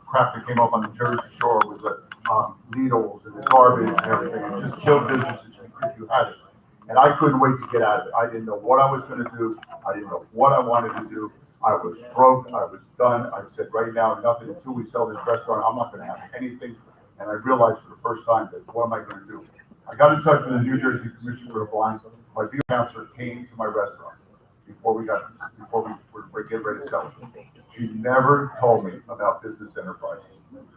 crap that came up on the Jersey Shore with the needles and the garbage and everything. It just killed businesses if you had it. And I couldn't wait to get out of it. I didn't know what I was going to do. I didn't know what I wanted to do. I was broke. I was done. I said, right now, nothing until we sell this restaurant. I'm not going to have anything. And I realized for the first time that what am I going to do? I got in touch with the New Jersey Commission for the Blind. My view counselor came to my restaurant before we were getting ready to sell it. She never told me about business enterprises.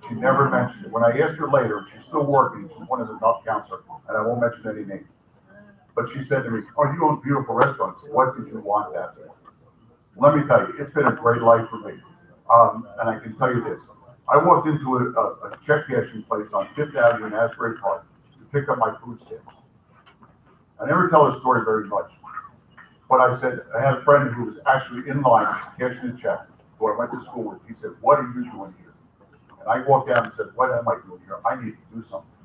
She never mentioned it. When I asked her later, she's still working. She's one of the top counselors, and I won't mention any names. But she said to me, "Oh, you own beautiful restaurants. What did you want that for?" Let me tell you, it's been a great life for me. And I can tell you this. I walked into a check cashing place on 5th Avenue in Asbury Park to pick up my food stamps. I never tell this story very much, but I said, I had a friend who was actually in line cashing a check, who I went to school with. He said, "What are you doing here?" And I walked down and said, "What am I doing here? I need to do something."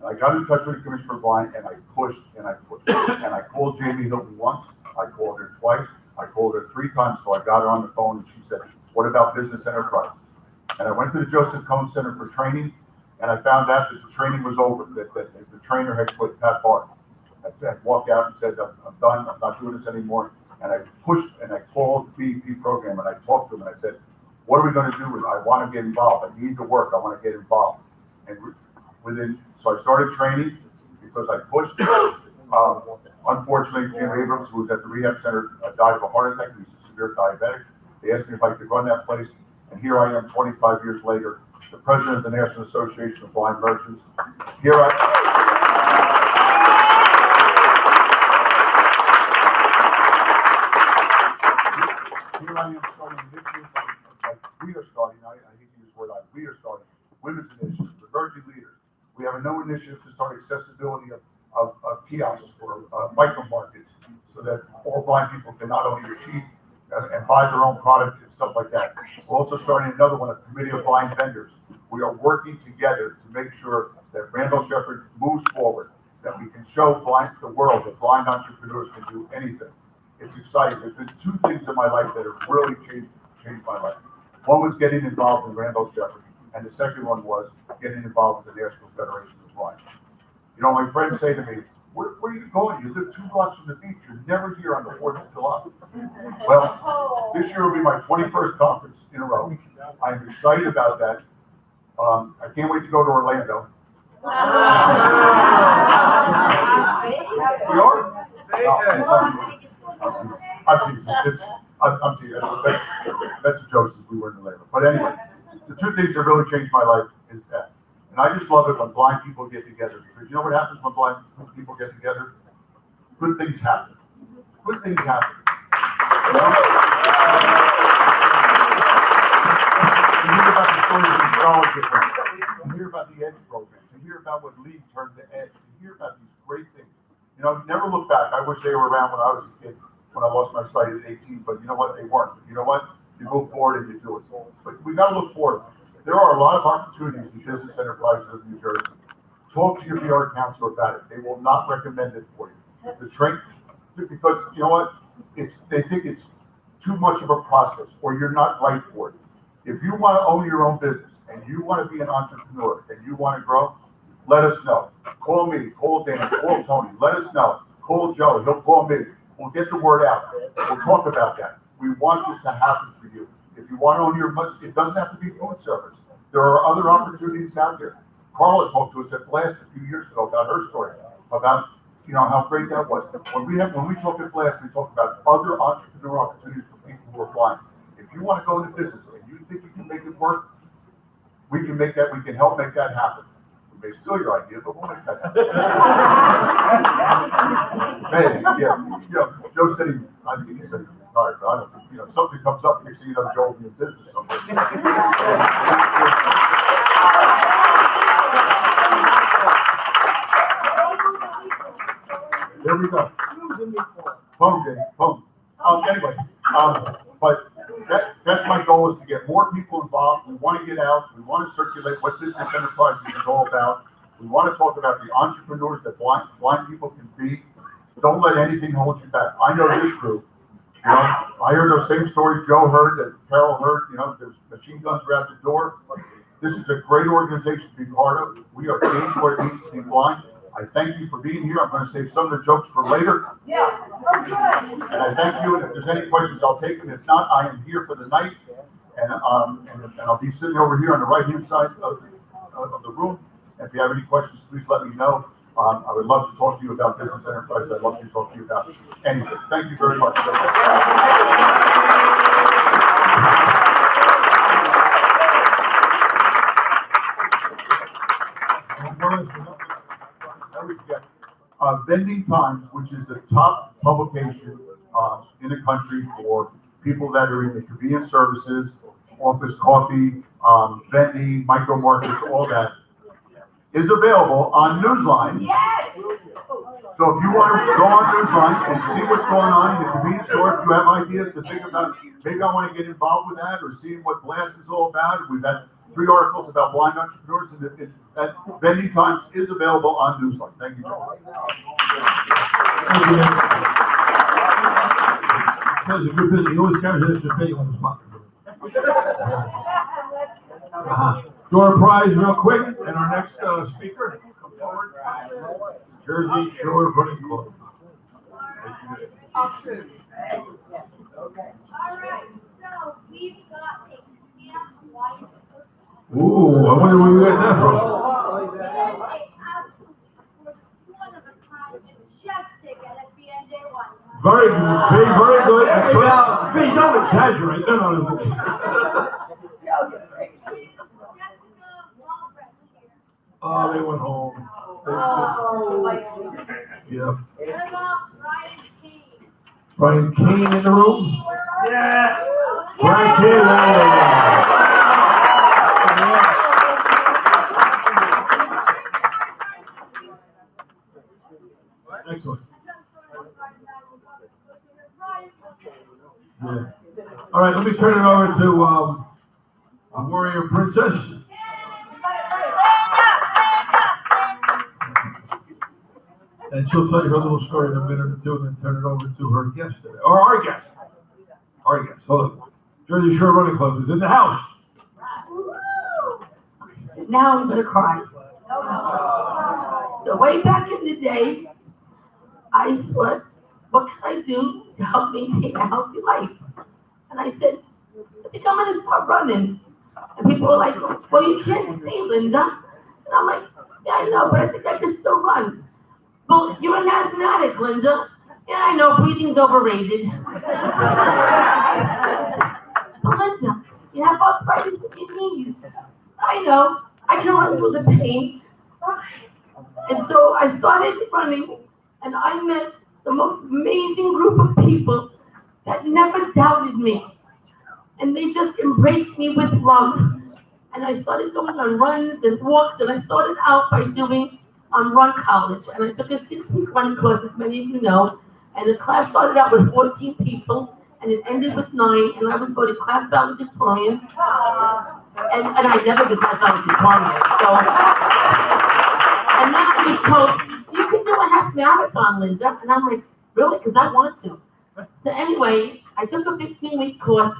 And I got in touch with the Commissioner for Blind, and I pushed and I pushed. And I called Jamie Hilton once, I called her twice, I called her 3 times, so I got her on the phone, and she said, "What about business enterprises?" And I went to the Joseph Cohen Center for training, and I found out that the training was over, that the trainer had quit, Pat Barton. I walked out and said, I'm done, I'm not doing this anymore. And I pushed and I called the BEP program, and I talked to them, and I said, "What are we going to do with it? I want to get involved. I need to work. I want to get involved." And so I started training because I pushed. Unfortunately, Jim Abrams, who was at the rehab center, died of a heart attack. He was a severe diabetic. They asked me if I could run that place. And here I am 25 years later, the president of the National Association of Blind Merchants. Here I am starting initiatives like we are starting. I hate to use the word we are starting. Women's initiatives, emerging leaders. We have a new initiative to start accessibility of kiosks for micro markets so that all blind people can not only achieve and buy their own product and stuff like that. We're also starting another one, a committee of blind vendors. We are working together to make sure that Randall Shepherd moves forward, that we can show the world that blind entrepreneurs can do anything. It's exciting. There's been 2 things in my life that have really changed my life. One was getting involved in Randall Shepherd, and the second one was getting involved with the National Federation of Blind. You know, my friends say to me, where are you going? You live 2 blocks from the beach. You're never here on the 4th of July. Well, this year will be my 21st conference in a row. I'm excited about that. I can't wait to go to Orlando. We are? I'm teasing. That's a joke since we were in Orlando. But anyway, the 2 things that really changed my life is that. And I just love it when blind people get together, because you know what happens when blind people get together? Good things happen. Good things happen. You know? You hear about the stories of the scholarships. You hear about the EDGE programs. You hear about what League turned to EDGE. You hear about these great things. You know, never look back. I wish they were around when I was a kid, when I lost my sight at 18, but you know what? They weren't. You know what? You move forward and you do it. But we got to look forward. There are a lot of opportunities in business enterprises of New Jersey. Talk to your PR counselor about it. They will not recommend it for you. The train, because you know what? They think it's too much of a process, or you're not right for it. If you want to own your own business and you want to be an entrepreneur and you want to grow, let us know. Call me, call Dan, call Tony. Let us know. Call Joe. He'll call me. We'll get the word out. We'll talk about that. We want this to happen for you. If you want to own your business, it doesn't have to be food service. There are other opportunities out there. Carla talked to us at Blast a few years ago about her story, about how great that was. When we talk at Blast, we talk about other entrepreneur opportunities for people who are blind. If you want to go into business and you think you can make it work, we can make that. We can help make that happen. We may steal your idea, but we'll make that happen. Joe said I think he said he's retired, but I don't think, something comes up, next thing you know, Joe will be in business somewhere. There we go. Boom. Anyway, but that's my goal, is to get more people involved. We want to get out. We want to circulate what business enterprises is all about. We want to talk about the entrepreneurs that blind people can be. Don't let anything hold you back. I know this group, You know, I heard those same stories Joe heard, that Carol heard. You know, there's machine guns are at the door. This is a great organization to be part of. We are changing what it means to be blind. I thank you for being here. I'm going to save some of the jokes for later. Yeah. And I thank you. And if there's any questions, I'll take them. If not, I am here for the night. And I'll be sitting over here on the right-hand side of the room. If you have any questions, please let me know. I would love to talk to you about business enterprise. I'd love to talk to you about anything. Thank you very much. Vending Times, which is the top publication in the country for people that are in the convenience services, office coffee, vending, micro markets, all that, is available on Newsline. Yes. So if you want to go on Newsline and see what's going on in the convenience store, if you have ideas to think about, maybe I want to get involved with that or seeing what Blast is all about. We've had 3 articles about blind entrepreneurs, and that Vending Times is available on Newsline. Thank you, Joe. If you're busy, he always carries an extra pay on the spot. Door prize real quick, and our next speaker, come forward. Jersey Shore Running Club. All right, so we've got a Camp White. Ooh, I wonder where we got that from. One of a kind, majestic NFBNJ one. Very good, excellent. See, don't exaggerate. No. Oh, they went home. Yeah. What about Brian King? Brian King in the room? Yeah. Brian King. Excellent. Yeah. All right, let me turn it over to Warrior Princess. And she'll tell you her little story in a minute or two, and then turn it over to her guest today, or our guest. Hold on. Jersey Shore Running Club is in the house. Now I'm gonna cry. So way back in the day, I thought, what can I do to help maintain a healthy life? And I said, I think I'm gonna start running. And people were like, well, you can't see, Linda. And I'm like, yeah, I know, but I think I can still run. Well, you're an asthmatic, Linda. Yeah, I know, breathing's overrated. But Linda, you have arthritis in your knees. I know, I can run through the pain. And so I started running, and I met the most amazing group of people that never doubted me. And they just embraced me with love. And I started going on runs and walks, and I started out by doing Run College. And I took a 6-week running course, as many of you know. And the class started out with 14 people, and it ended with 9. And I was voted class valedictorian. And I never been class valedictorian. So, and then I was told, you can do a half marathon, Linda. And I'm like, really? Because I want to. So anyway, I took a 15-week course.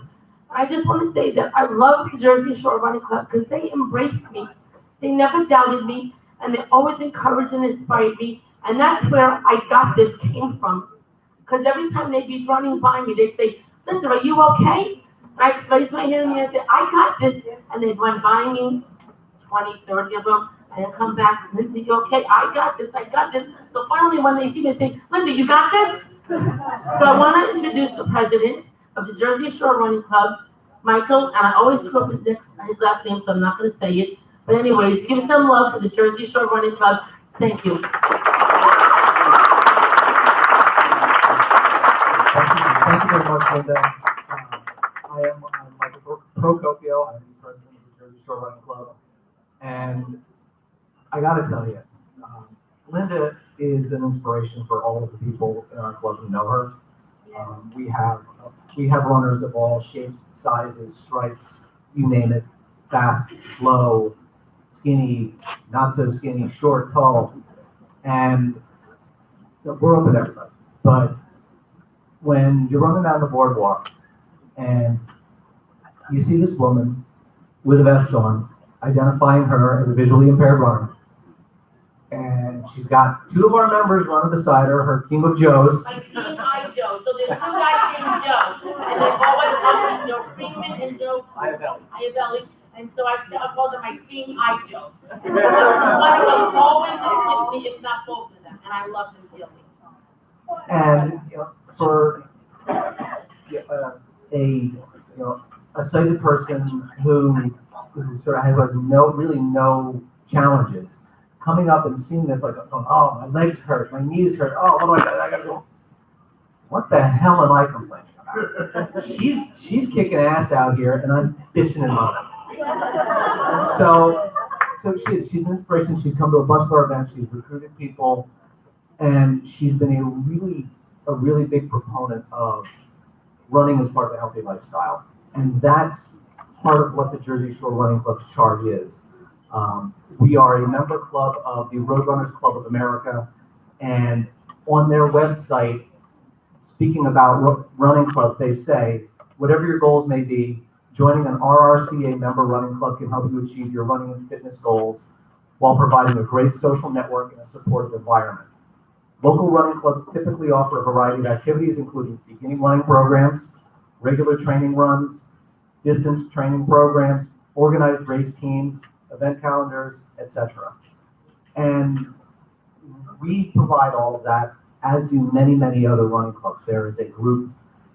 I just want to say that I love the Jersey Shore Running Club because they embraced me. They never doubted me, and they always encouraged and inspired me. And that's where I got this came from. Because every time they'd be running by me, they'd say, Linda, are you okay? And I'd raise my hand and I'd say, I got this. And they'd run by me, 20, 30 of them. And they'd come back, Linda, you okay? I got this. So finally, when they see me, they say, Linda, you got this? So I want to introduce the president of the Jersey Shore Running Club, Michael, and I always screw up his last name, so I'm not going to say it. But anyways, give some love to the Jersey Shore Running Club. Thank you. Thank you very much, Linda. I am Michael Procopio. I'm the president of the Jersey Shore Running Club. And I got to tell you, Linda is an inspiration for all of the people in our club who know her. We have runners of all shapes, sizes, stripes, you name it, fast, slow, skinny, not so skinny, short, tall, and we're open to everybody. But when you're running down the boardwalk and you see this woman with a vest on, identifying her as a visually impaired runner. And she's got two of our members running beside her, her team of Joes. My seeing eye Joe, so there's two guys named Joe, and they always call me Joe Freeman and Joe Iabelli, and so I call them my seeing eye Joe. One of them always is with me, if not both of them, and I love them dearly. And for a sighted person who sort of has no challenges, coming up and seeing this, like, oh, my legs hurt, my knees hurt, oh, what do I gotta go? What the hell am I complaining about? She's kicking ass out here, and I'm bitching and moaning. So she's an inspiration. She's come to a bunch of our events. She's recruited people, and she's been a really big proponent of running as part of a healthy lifestyle. And that's part of what the Jersey Shore Running Club's charge is. We are a member club of the Roadrunners Club of America, and on their website, speaking about running clubs, they say, whatever your goals may be, joining an RRCA member running club can help you achieve your running and fitness goals while providing a great social network and a supportive environment. Local running clubs typically offer a variety of activities, including beginning running programs, regular training runs, distance training programs, organized race teams, event calendars, etc. And we provide all of that, as do many, many other running clubs. There is a group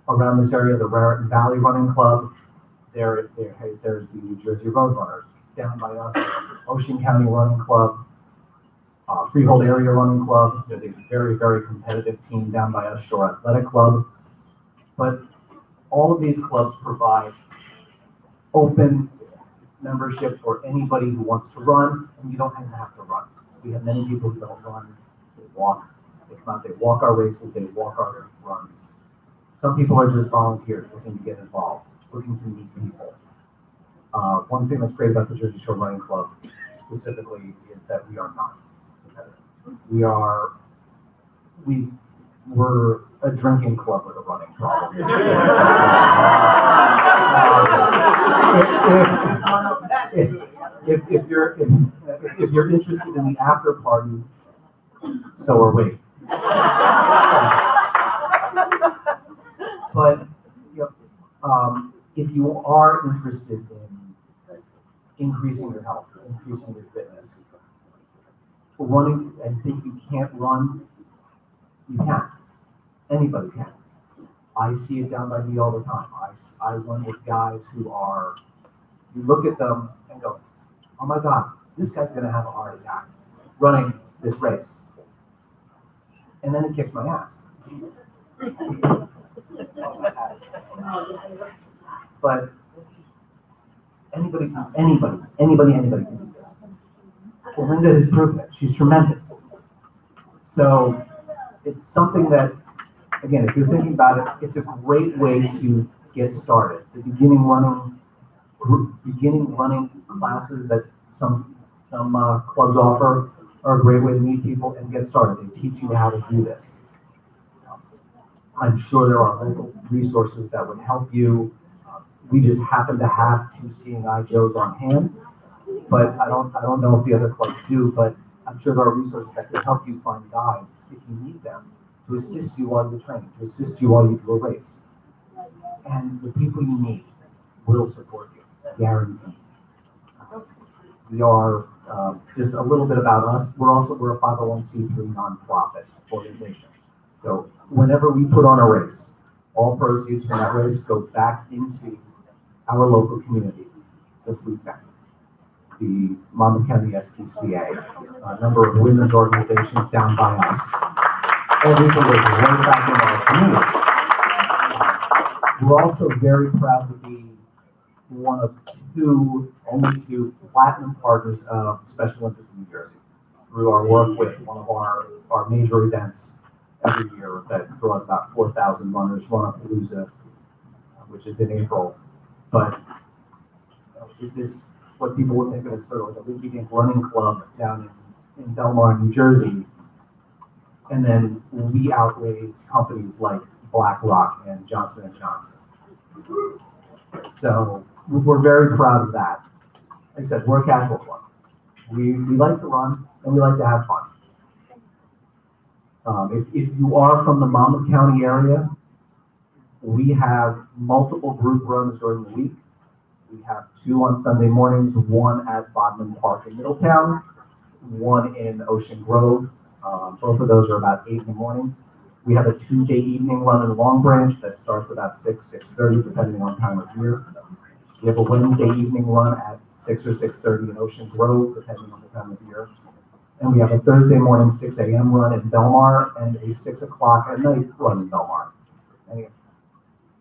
around this area, the Raritan Valley Running Club. There's the New Jersey Roadrunners. Down by us, Ocean County Running Club, Freehold Area Running Club. There's a very, very competitive team down by us, Shore Athletic Club. But all of these clubs provide open membership for anybody who wants to run, and you don't even have to run. We have many people who don't run, they walk. They come out, they walk our races, they walk our runs. Some people are just volunteers looking to get involved, looking to meet people. One thing that's great about the Jersey Shore Running Club specifically is that we are not competitive. We're a drinking club with a running problem. If you're interested in the after party, so are we. But if you are interested in increasing your health, increasing your fitness, running and think you can't run, you can. Anybody can. I see it down by me all the time. I run with guys who are, you look at them and go, oh my God, this guy's gonna have a heart attack running this race. And then he kicks my ass. But anybody can do this. Well, Linda has proven it. She's tremendous. So it's something that, again, if you're thinking about it, it's a great way to get started. The beginning running classes that some clubs offer are a great way to meet people and get started. They teach you how to do this. I'm sure there are local resources that would help you. We just happen to have two Seeing Eye Joes on hand, but I don't know if the other clubs do, but I'm sure there are resources that can help you find guides if you need them to assist you while you're training, to assist you while you do a race. And the people you meet will support you, guaranteed. We are, just a little bit about us, we're a 501c3 nonprofit organization. So whenever we put on a race, all proceeds from that race go back into our local community, the food bank, the Monmouth County SPCA, a number of women's organizations down by us. Everything goes right back in our community. We're also very proud to be one of only two platinum partners of Special Olympics in New Jersey through our work with one of our major events every year that draws about 4,000 runners, Run-A-Palooza, which is in April. But this, what people would think of as sort of like a leaky running club down in Delmar, New Jersey, and then we outraise companies like Black Rock and Johnson & Johnson. So we're very proud of that. Like I said, we're a casual club. We like to run and we like to have fun. If you are from the Monmouth County area, we have multiple group runs during the week. We have 2 on Sunday mornings, 1 at Bodman Park in Middletown, 1 in Ocean Grove. Both of those are about 8 in the morning. We have a Tuesday evening run in Long Branch that starts about 6:30, depending on time of year. We have a Wednesday evening run at 6 or 6:30 in Ocean Grove, depending on the time of year. And we have a Thursday morning 6 a.m. run in Belmar and a 6 o'clock at night run in Belmar. And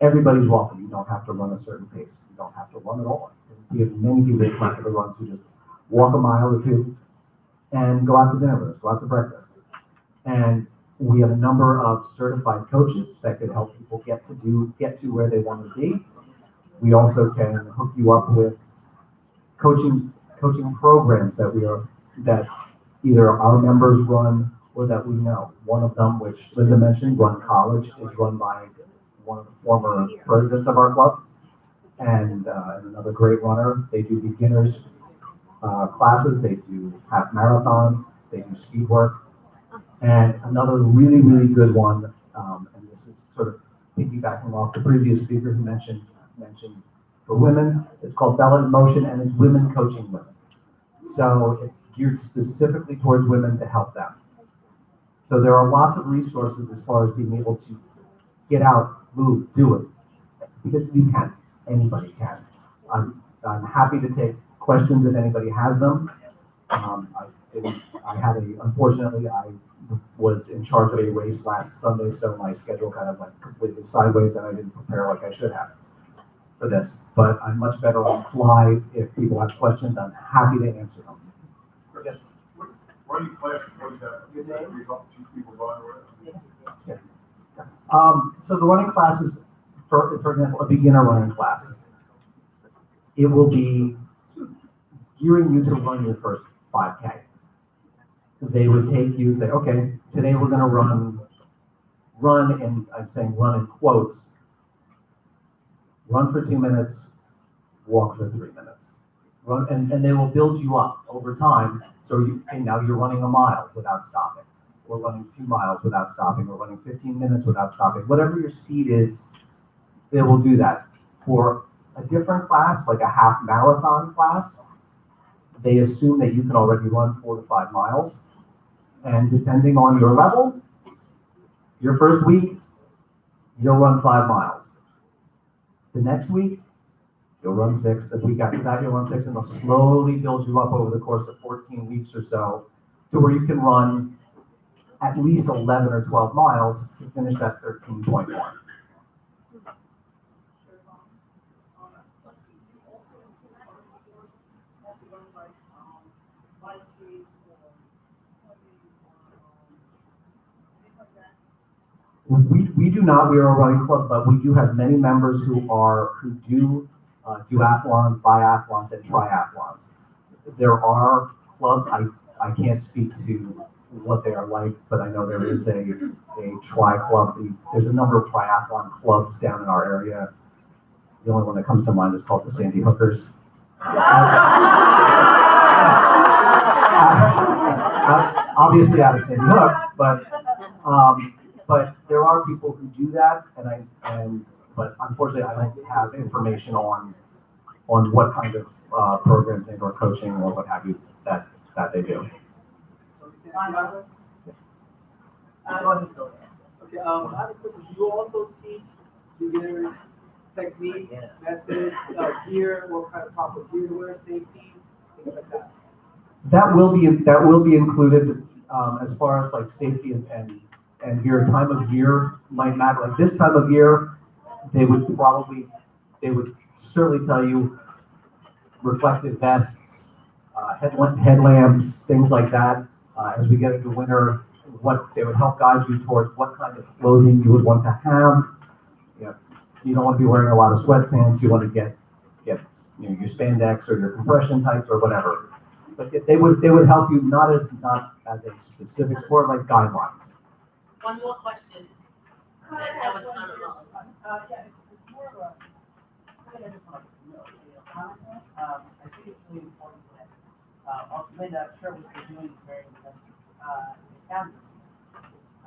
everybody's welcome. You don't have to run a certain pace. You don't have to run at all. We have many people who come to the runs who just walk a mile or 2 and go out to dinner with us, go out to breakfast. And we have a number of certified coaches that can help people get to where they want to be. We also can hook you up with coaching programs that either our members run or that we know. One of them, which Linda mentioned, Run College, is run by one of the former presidents of our club, and another great runner. They do beginners classes, they do half marathons, they do speed work. And another really, really good one, and this is sort of piggybacking off the previous speaker who mentioned for women, it's called Bella in Motion, and it's women coaching women. So it's geared specifically towards women to help them. So there are lots of resources as far as being able to get out, move, do it, because you can, anybody can. I'm happy to take questions if anybody has them. Unfortunately, I was in charge of a race last Sunday, so my schedule kind of went completely sideways and I didn't prepare like I should have for this. But I'm much better on the fly. If people have questions, I'm happy to answer them. Yes? Running class, what is that? We help teach people run or Yeah. So the running class is, for example, a beginner running class. It will be gearing you to run your first 5K. They would take you and say, okay, today we're going to run, and I'm saying run in quotes, run for 2 minutes, walk for 3 minutes. Run, and they will build you up over time. So now you're running a mile without stopping. We're running 2 miles without stopping. We're running 15 minutes without stopping. Whatever your speed is, they will do that. For a different class, like a half marathon class, they assume that you can already run 4 to 5 miles. And depending on your level, your first week, you'll run 5 miles. The next week, you'll run 6. The week after that, you'll run 6, and they'll slowly build you up over the course of 14 weeks or so to where you can run at least 11 or 12 miles to finish that 13.1. We do not. We are a running club, but we do have many members who do duathlons, biathlons, and triathlons. There are clubs. I can't speak to what they are like, but I know there is a tri club. There's a number of triathlon clubs down in our area. The only one that comes to mind is called the Sandy Hookers. Obviously out of Sandy Hook, but there are people who do that, but unfortunately I don't have information on what kind of programs or coaching or what have you that they do. Okay, I have a question. Do you also teach beginner technique, methods, gear, what kind of proper gear to wear, safety, things like that? That will be included as far as like safety and your time of year might matter. Like this time of year, they would certainly tell you reflective vests, headlamps, things like that. As we get into winter, what they would help guide you towards what kind of clothing you would want to have. You don't want to be wearing a lot of sweatpants. You want to get your spandex or your compression tights or whatever. But they would help you not as a specific, more like guidelines. One more question. That was kind of long. Yeah, it's more of a, I just want to, comment. I think it's really important that, Linda, I'm sure what you're doing is very impressive. It sounds,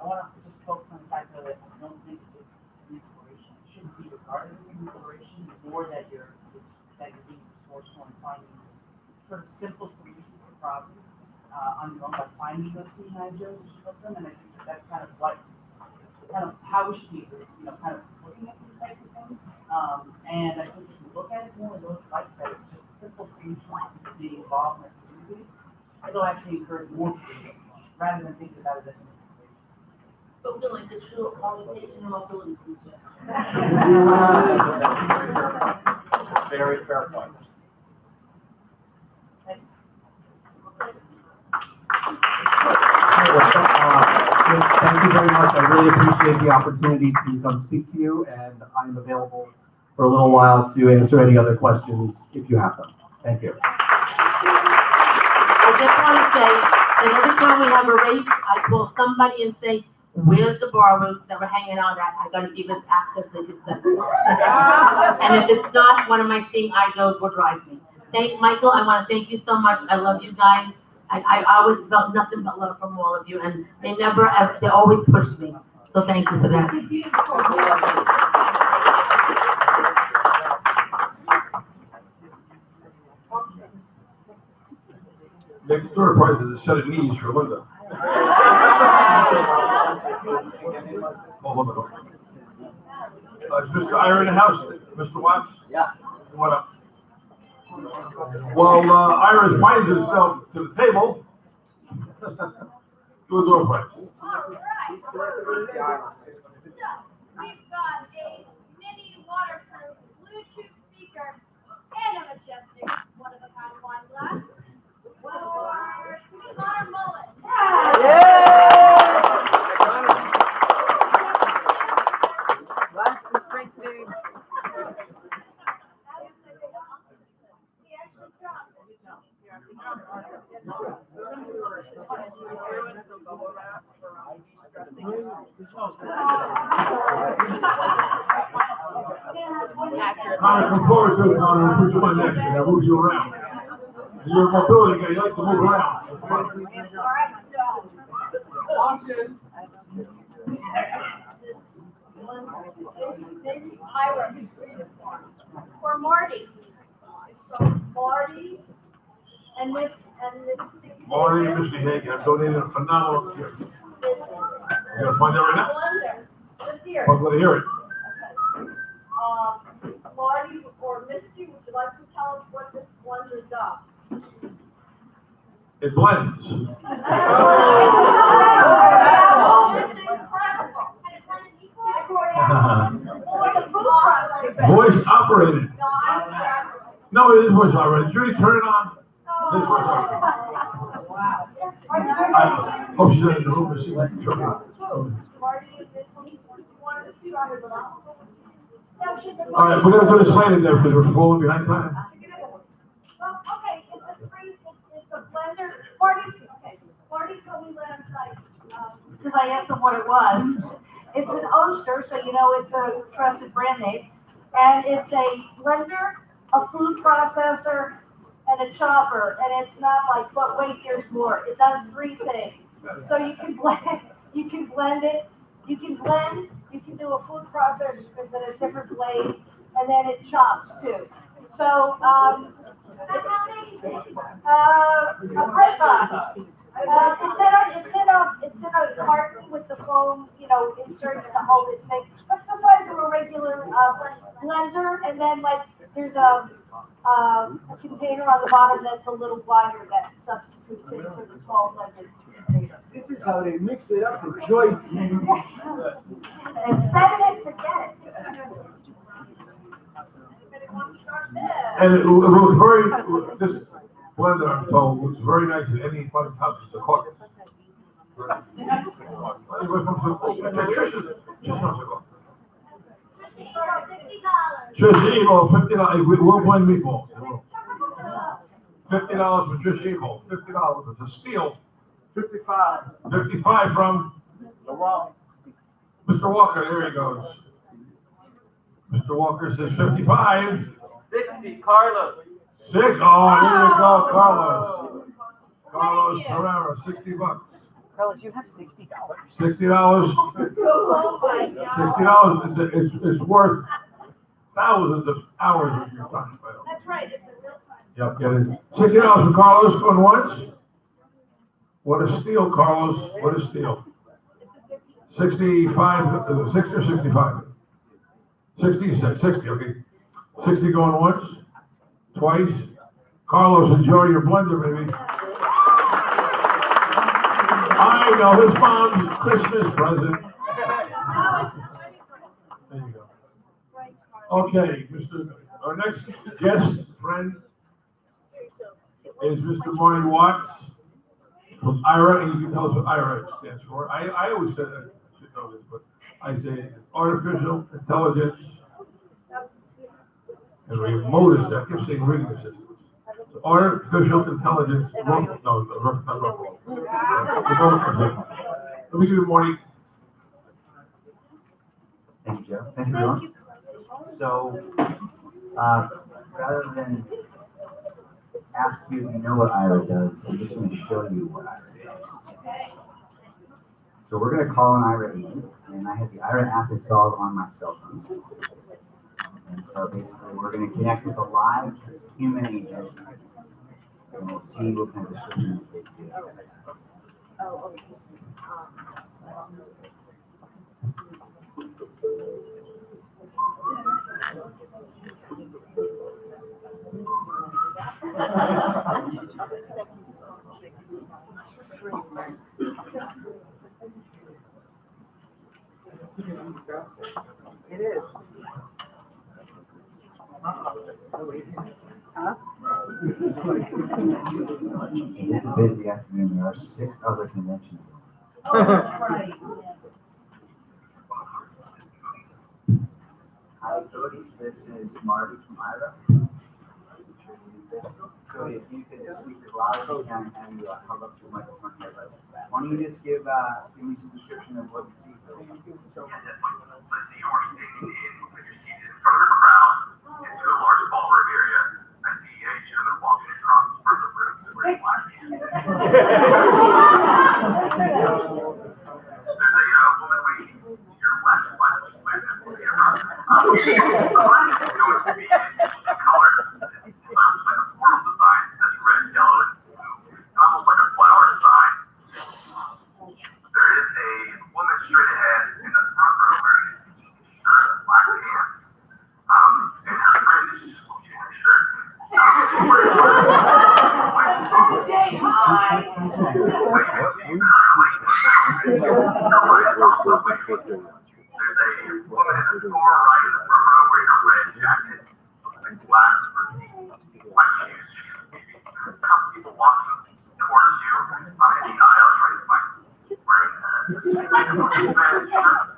I want to just focus on the fact that I don't think it's an inspiration. It shouldn't be regarded as an inspiration, more that you're being resourceful and finding sort of simple solutions to problems, on your own, by finding those scenarios and put them, and I think that's kind of how we should be, kind of looking at these types of things. And I think if you look at it more in those lights, that it's just simple solutions to be involved in the communities, it'll actually encourage more people, rather than thinking about it as an inspiration. Spoken like the true orientation and mobility teacher. Very fair point. Thank you very much. I really appreciate the opportunity to come speak to you, and I'm available for a little while to answer any other questions if you have them. Thank you. I just want to say that every time we have a race, I call somebody and say, where's the bar room that we're hanging out at? I gotta see if it's accessible. And if it's not, one of my seeing eye Joes will drive me. Michael, I want to thank you so much. I love you guys. I always felt nothing but love from all of you, and they always pushed me. So thank you for that. Next door prize is a set of knees for Linda. Is Mr. Iyer in the house? Mr. Watts? Yeah. What up? While Iris finds himself to the table, do a door prize. All right. So, we've got a mini waterproof Bluetooth speaker and a majestic one-of-a-kind wine glass for Connor Mullen. Last strength name. Connor, come forward to it, Connor, and put you on next, and I'll move you around. You're a mobility guy, you like to move around. For Marty. So Marty and Miss Marty and Missy Hagan have donated a phenomenal gift. You gonna find out right now? Let's hear it. I'm gonna hear it. Marty or Misty, would you like to tell us what this blender does? It blends. It's incredible. Voice operated. No, I'm No, it is voice operated. Judy, turn it on. It's voice operated. I hope she's not in the room, but she's like trouble. Marty and Misty, one of the two are the All right, we're gonna do this later there because we're falling behind time. Well, okay, it's a blender. Marty told me last night, because I asked him what it was. It's an Oster, so you know it's a trusted brand name. And it's a blender, a food processor, and a chopper. And it's not like, but wait, there's more. It does three things. So you can blend it, you can do a food processor because it has different blades, and then it chops too. So, a bread box. It's in a carton with the foam, inserts to hold it thick. But the size of a regular blender, and then there's a container on the bottom that's a little wider that substitutes it for the tall blender container. This is how they mix it up with Joyce. And set it and forget it. And it looks this blender, I'm told, looks very nice in anybody's house. It's a cook. Trish Evo, $50. We'll blend meatballs. $50 for Trish Evo. $50. It's a steal. 55. 55 from LeBron. Mr. Walker, there he goes. Mr. Walker says 55. 60, Carlos. 6. Oh, there you go, Carlos. Carlos Herrera, $60. Carlos, you have $60. $60. Oh my God. $60 is worth thousands of hours of your time. That's right, it's a real time. Yep, get it. $60 for Carlos going once. What a steal, Carlos. What a steal. 65, 60 or 65? 60, 60, okay. 60 going once, twice. Carlos, enjoy your blender, baby. I know his mom's Christmas present. There you go. Okay, our next guest friend is Mr. Marty Watts from IRA, and you can tell us what IRA stands for. I always said that, I should know this, but I say artificial intelligence and remote assist. I keep saying reading assistance. So artificial intelligence, not Ruffalo. Let me give you Marty. Thank you, Joe. Thank you, everyone. So, rather than ask you if you know what IRA does, I'm just going to show you what IRA does. So we're going to call an IRA agent, and I have the IRA app installed on my cell phone. And so basically, we're going to connect with a live human agent, and we'll see what kind of description they do. Oh, okay. It is. It is a busy afternoon. There are 6 other conventions. Oh, that's right. Hi, Cody. This is Marty from IRA. Cody, if you could speak as loud as you can and held up to the microphone here. Why don't you just give me some description of what you see? I see you are standing in, looks like you're seated in front of a crowd into a large ballroom area. I see a gentleman walking across the front of the room wearing black pants. There's a woman waiting to your left, with the around. It's going to be in colors. It's almost like a floral design. It has red, yellow, and blue. Almost like a flower design. There is a woman straight ahead in the front row wearing a pink shirt and black pants. And her friend is just looking at her shirt. She's wearing There's a woman in the far right in the front row wearing a red jacket, looks like glass for white shoes. She's maybe a couple people walking towards you in the aisle trying to find a seat wearing a red shirt.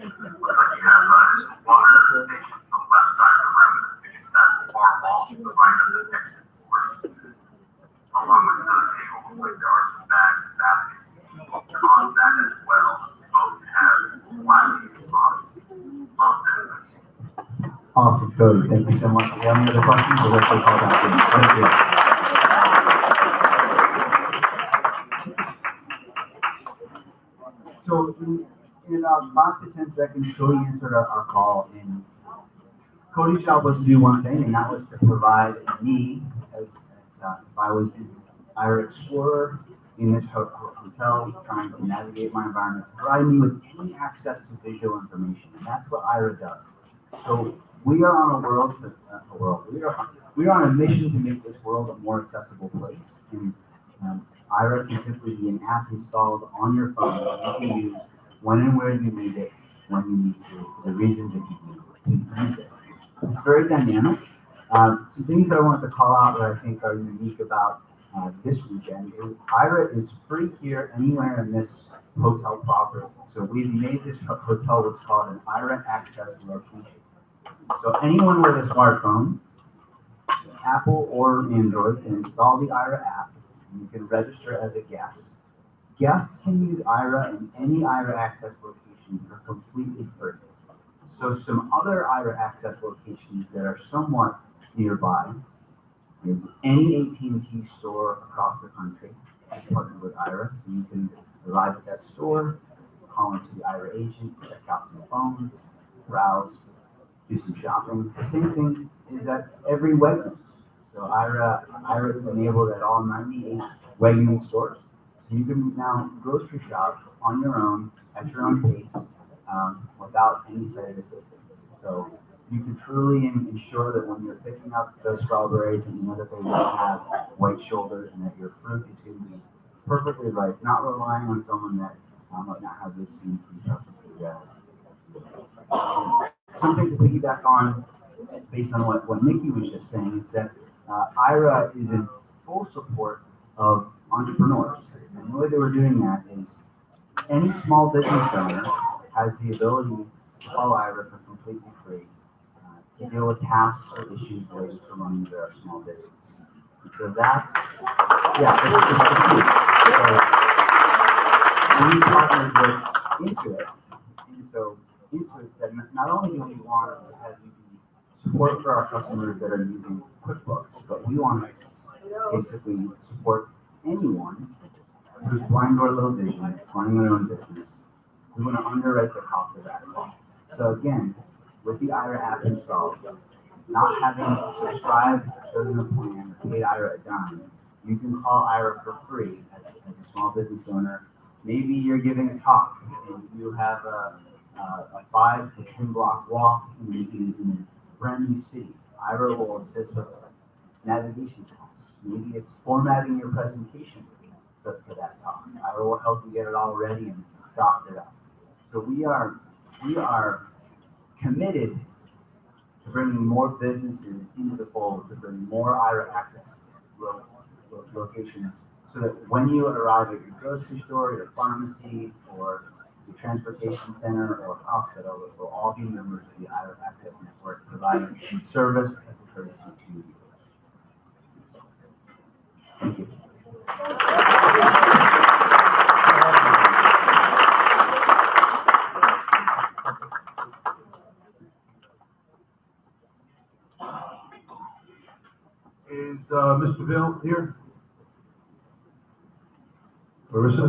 Looks like you have this water station on the left side of the room against that far wall to the right of the exit doors. Along with another table, looks like there are some bags and baskets on that as well. Both have black sauce on them. Awesome, Cody. Thank you so much. If you have any other questions, we'll let you call back in. Thank you. So in about 5 to 10 seconds, Cody answered our call, and Cody's job was to do one thing, and that was to provide me, as if I was an IRA Explorer in this hotel, trying to navigate my environment, to provide me with any access to visual information, and that's what IRA does. So we are on we are on a mission to make this world a more accessible place, and IRA can simply be an app installed on your phone that you can use when and where you need it, when you need to, for the reasons that you need to use it. It's very dynamic. Some things that I wanted to call out that I think are unique about this weekend is IRA is free here anywhere in this hotel property. So we've made this hotel what's called an IRA access location. So anyone with a smartphone, Apple or Android, can install the IRA app, and you can register as a guest. Guests can use IRA in any IRA access location location for completely free. So some other IRA access locations that are somewhat nearby is any AT&T store across the country is partnered with IRA. So you can arrive at that store, call into the IRA agent, check out some phones, browse, do some shopping. The same thing is at every Wegmans. So IRA is enabled at all 98 Wegmans stores. So you can now grocery shop on your own, at your own pace, without any sighted assistance. So you can truly ensure that when you're picking up those strawberries and you know that they won't have white shoulders and that your fruit is going to be perfectly ripe, not relying on someone that might not have this same food preferences as. Something to piggyback on, based on what Nikki was just saying, is that IRA is in full support of entrepreneurs. And the way that we're doing that is any small business owner has the ability to call IRA for completely free to deal with tasks or issues related to running their small business. And so that's, this is the key. So we partnered with Intuit, and so Intuit said, not only do we want to have support for our customers that are using QuickBooks, but we want to basically support anyone who's blind or low vision, running their own business. We want to underwrite the cost of that. So again, with the IRA app installed, not having subscribed, chosen a plan, or paid IRA a dime, you can call IRA for free as a small business owner. Maybe you're giving a talk and you have a 5 to 10 block walk in a brand new city. IRA will assist with navigation tasks. Maybe it's formatting your presentation for that talk. IRA will help you get it all ready and docked it up. So we are committed to bringing more businesses into the fold, to bring more IRA access locations, so that when you arrive at your grocery store, your pharmacy, or your transportation center or hospital, it will all be members of the IRA access network, providing service as a courtesy to you. Thank you. Is Mr. Bill here? Larissa?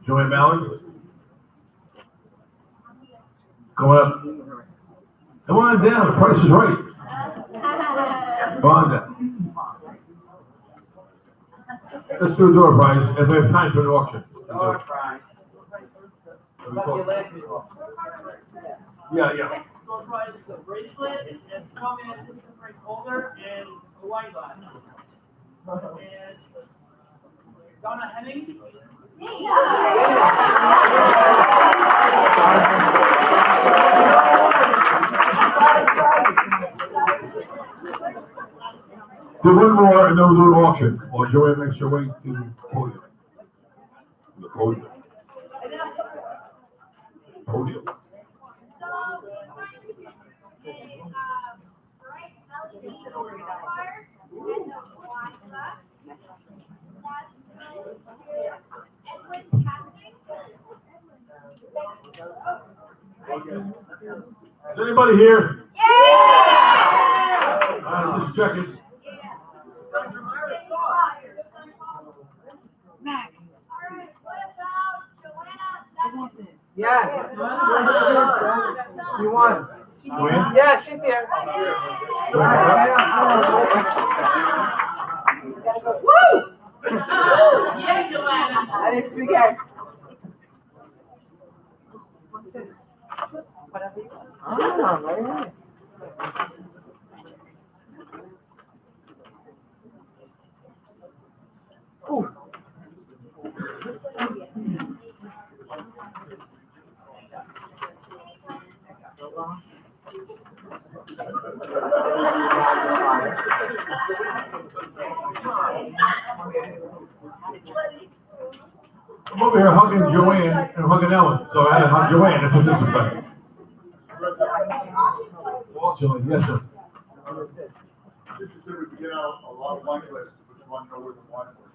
Joanne Mallard? Go up. Come on down, the price is right. Come on down. Let's do a door prize, and we have time for an auction. Door prize. Yeah. Door prize is a bracelet, it's coming in a different holder and a wine glass. And Donna Hennings. Do one more and then we'll do an auction. While Joanne makes her way to the podium. The podium. Podium. Is anybody here? Just checking. Yes. You won. Joanne? Yeah, she's here. Woo! Yeah, Joanna. I didn't forget. What's this? Whatever you want. Oh, very nice. Ooh. I'm over here hugging Joanne and hugging Ellen, so I had to hug Joanne. That's what this is about. Fortunately, yes, sir. This is if we get out a lot of wine glasses, but you want to know where the wine was.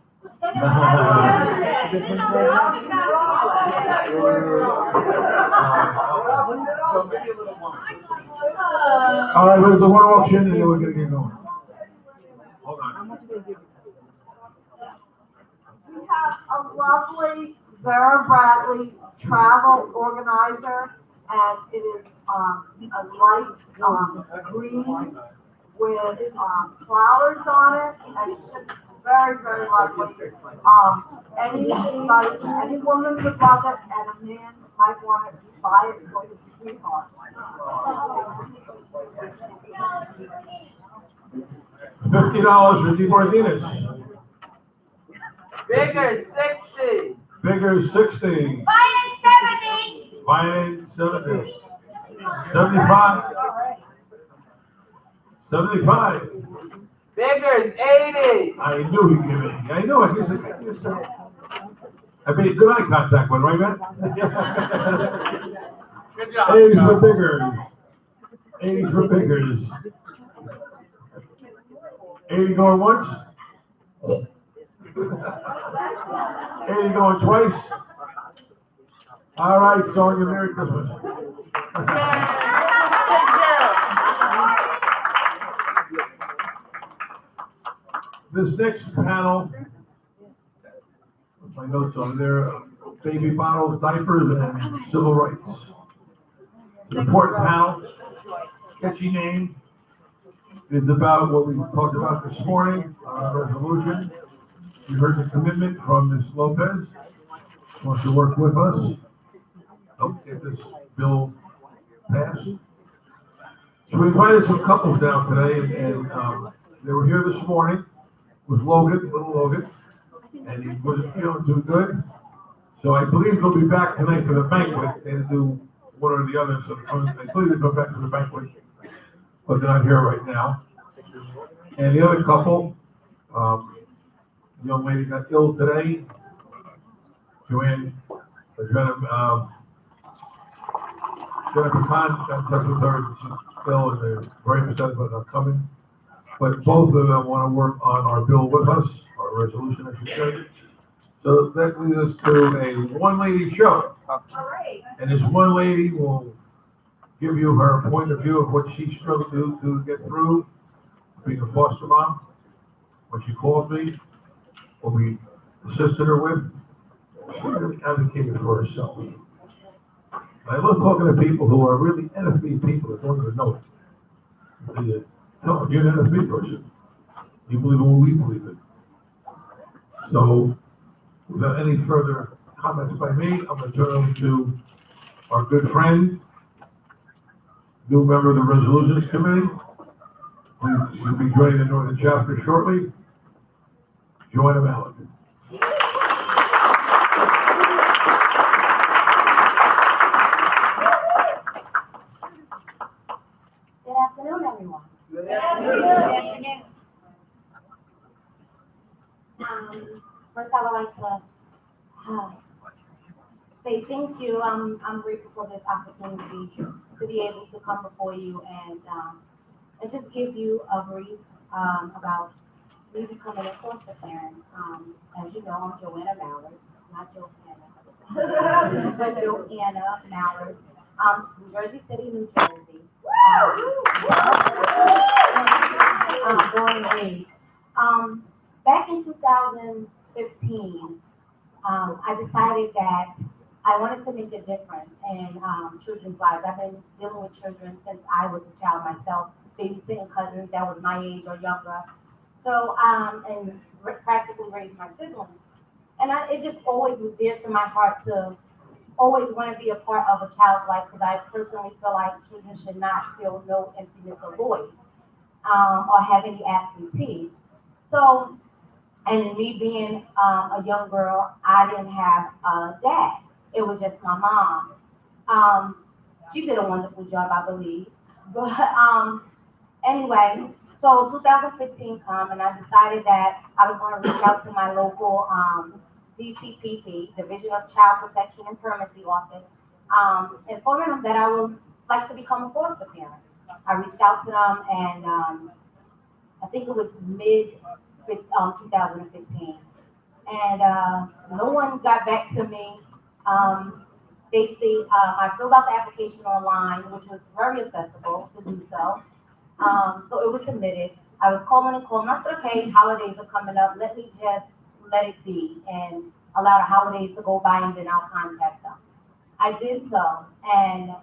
All right, we'll do one auction and then we're gonna get going. Hold on. We have a lovely Vera Bradley travel organizer, and it is, a light, green with, flowers on it, and it's just very, very lovely. Any woman would love it, and a man might want to buy it for his sweetheart. $50 for D. Martinez. Bigger, 60. Bigger, 60. Buy-in 70. Buy-in, 70. 75. 75. Bigger's 80. I knew he'd give it. I knew it. I made good eye contact with, right, man? Good job. 80 for Biggers. 80 for Biggers. 80 going once. 80 going twice. All right, Sonia, Merry Christmas. This next panel, my notes on there, baby bottles, diapers, and civil rights. The important panel, catchy name, is about what we talked about this morning, resolution. You heard the commitment from Ms. Lopez, wants to work with us, help get this bill passed. So we invited some couples down today, and they were here this morning with Logan, little Logan, and he wasn't feeling too good. So I believe he'll be back tonight for the banquet. They do one or the other, so I believe they'll go back to the banquet, but they're not here right now. And the other couple, young lady got ill today. Joanne, Jennifer Khan got in touch with her. She's ill and they're very upset about not coming. But both of them want to work on our bill with us, our resolution, I should say. So that leads us to a one-lady show. And this one lady will give you her point of view of what she struggled to get through being a foster mom. When she called me, what we assisted her with, she really advocated for herself. I love talking to people who are really NFB people that don't even know it. They tell them, you're an NFB person. You believe in what we believe in. So, without any further comments by me, I'm going to turn over to our good friend, new member of the Resolutions Committee, who will be joining the Northern Chapter shortly, Joanna Malik. Good afternoon, everyone. Good afternoon. First, I would like to say thank you. I'm grateful for this opportunity to be able to come before you and just give you a brief about me becoming a foster parent. As you know, I'm Joanna Mallard, not Joanna, but Joanna Mallard, from Jersey City, New Jersey. Born and raised. Back in 2015, I decided that I wanted to make a difference in children's lives. I've been dealing with children since I was a child myself, babysitting cousins that was my age or younger. So, and practically raised my siblings. And it just always was dear to my heart to always want to be a part of a child's life, because I personally feel like children should not feel no emptiness or void, or have any absentee. So, and me being a young girl, I didn't have a dad. It was just my mom. She did a wonderful job, I believe. But anyway, so 2015 come, and I decided that I was going to reach out to my local DCPP, Division of Child Protection and Permanency Office, informing them that I would like to become a foster parent. I reached out to them, and I think it was mid 2015. and no one got back to me. I filled out the application online, which was very accessible to do so. So it was submitted. I was calling and calling. I said, okay, holidays are coming up. Let me just let it be and allow the holidays to go by, and then I'll contact them. I did so, and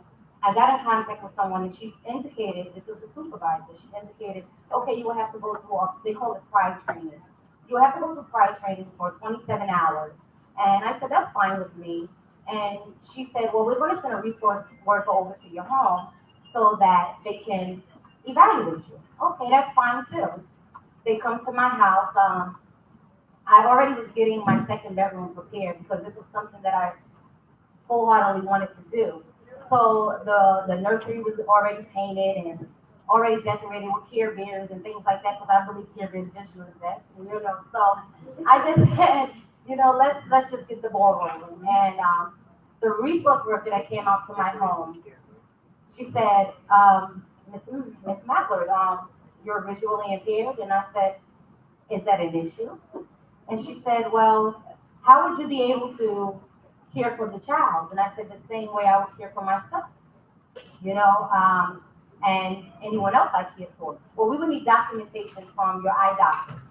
I got in contact with someone, and she indicated, this is the supervisor, she indicated, okay, you will have to go through, they call it pride training. You will have to go through pride training for 27 hours. And I said, that's fine with me. And she said, well, we're going to send a resource worker over to your home so that they can evaluate you. Okay, that's fine too. They come to my house. I already was getting my second bedroom prepared because this was something that I wholeheartedly wanted to do. So the nursery was already painted and already decorated with Care Bears and things like that, because I believe Care Bears just use that, you know. So I just said, you know, let's just get the ball rolling. And the resource worker that came out to my home, she said, Miss Mackler, you're visually impaired, and I said, is that an issue? And she said, well, how would you be able to care for the child? And I said, the same way I would care for myself, you know, and anyone else I care for. Well, we would need documentation from your eye doctors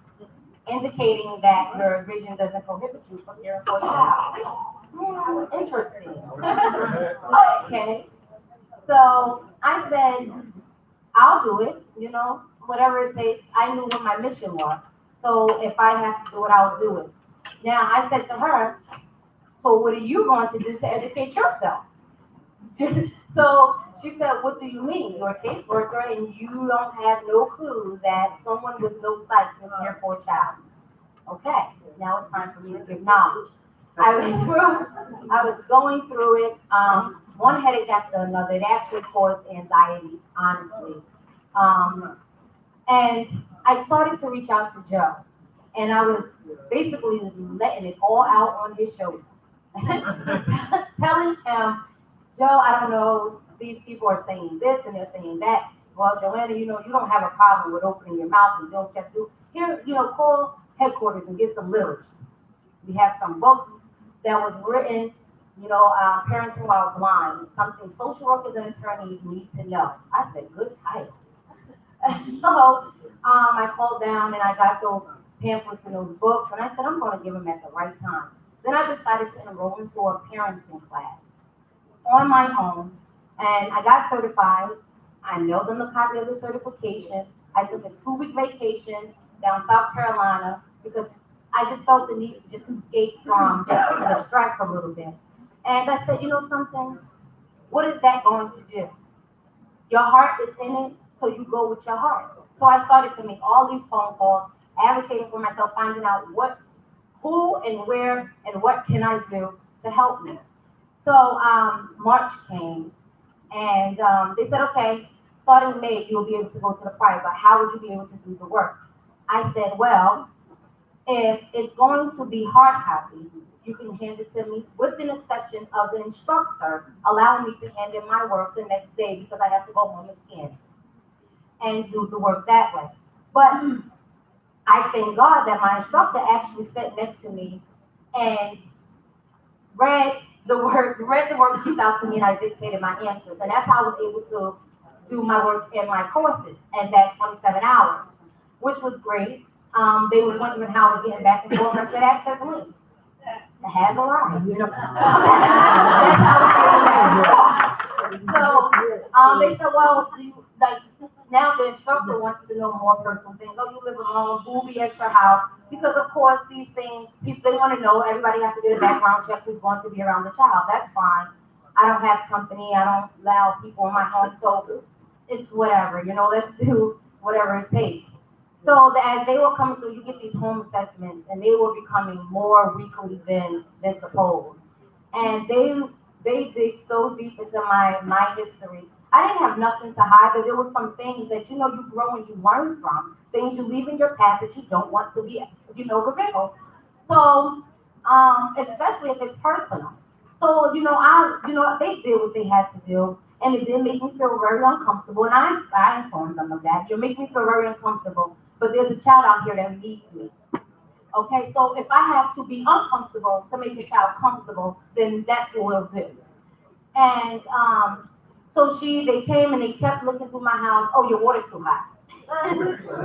indicating that your vision doesn't prohibit you from caring for a child. Interesting. Okay. So I said, I'll do it, you know, whatever it takes. I knew what my mission was. So if I have to do it, I'll do it. Now, I said to her, so what are you going to do to educate yourself? So she said, what do you mean? You're a caseworker and you don't have no clue that someone with no sight can care for a child. Okay, now it's time for me to give knowledge. I was going through it, one headache after another. It actually caused anxiety, honestly. And I started to reach out to Joe, and I was basically letting it all out on his shoulder. Telling him, Joe, I don't know, these people are saying this and they're saying that. Well, Joanna, you know, you don't have a problem with opening your mouth and you don't have to. Here, you know, call headquarters and get some literature. We have some books that was written, you know, Parenting While Blind, something social workers and attorneys need to know. I said, good title. So I called down and I got those pamphlets and those books, and I said, I'm going to give them at the right time. Then I decided to enroll into a parenting class on my own, and I got certified. I mailed them a copy of the certification. I took a 2-week vacation down South Carolina because I just felt the need to just escape from the stress a little bit. And I said, you know something? What is that going to do? Your heart is in it, so you go with your heart. So I started to make all these phone calls, advocating for myself, finding out who and where and what can I do to help me. So March came, and they said, okay, starting May, you'll be able to go to the Pride, but how would you be able to do the work? I said, well, if it's going to be hard copy, you can hand it to me with an exception of the instructor allowing me to hand in my work the next day because I have to go home and scan it and do the work that way. But I thank God that my instructor actually sat next to me and read the worksheets out to me, and I dictated my answers. And that's how I was able to do my work in my courses and that 27 hours, which was great. They was wondering how I was getting back and forth. I said, access link. It has a line, you know. That's how I was getting back and forth. So they said, well, do you, like, now the instructor wants to know more personal things. Oh, you live alone, who will be at your house? Because of course these things, people, they want to know, everybody has to get a background check who's going to be around the child. That's fine. I don't have company, I don't allow people in my home, so it's whatever, you know, let's do whatever it takes. So as they were coming through, you get these home assessments, and they were becoming more weekly than supposed. And they dig so deep into my history. I didn't have nothing to hide, but there were some things that, you know, you grow and you learn from, things you leave in your past that you don't want to be, you know, revealed. So, especially if it's personal. So, you know, they did what they had to do, and it did make me feel very uncomfortable, and I informed them of that. You make me feel very uncomfortable, but there's a child out here that needs me. Okay, so if I have to be uncomfortable to make the child comfortable, then that's what we'll do. And so they came and they kept looking through my house. Oh, your water's too hot.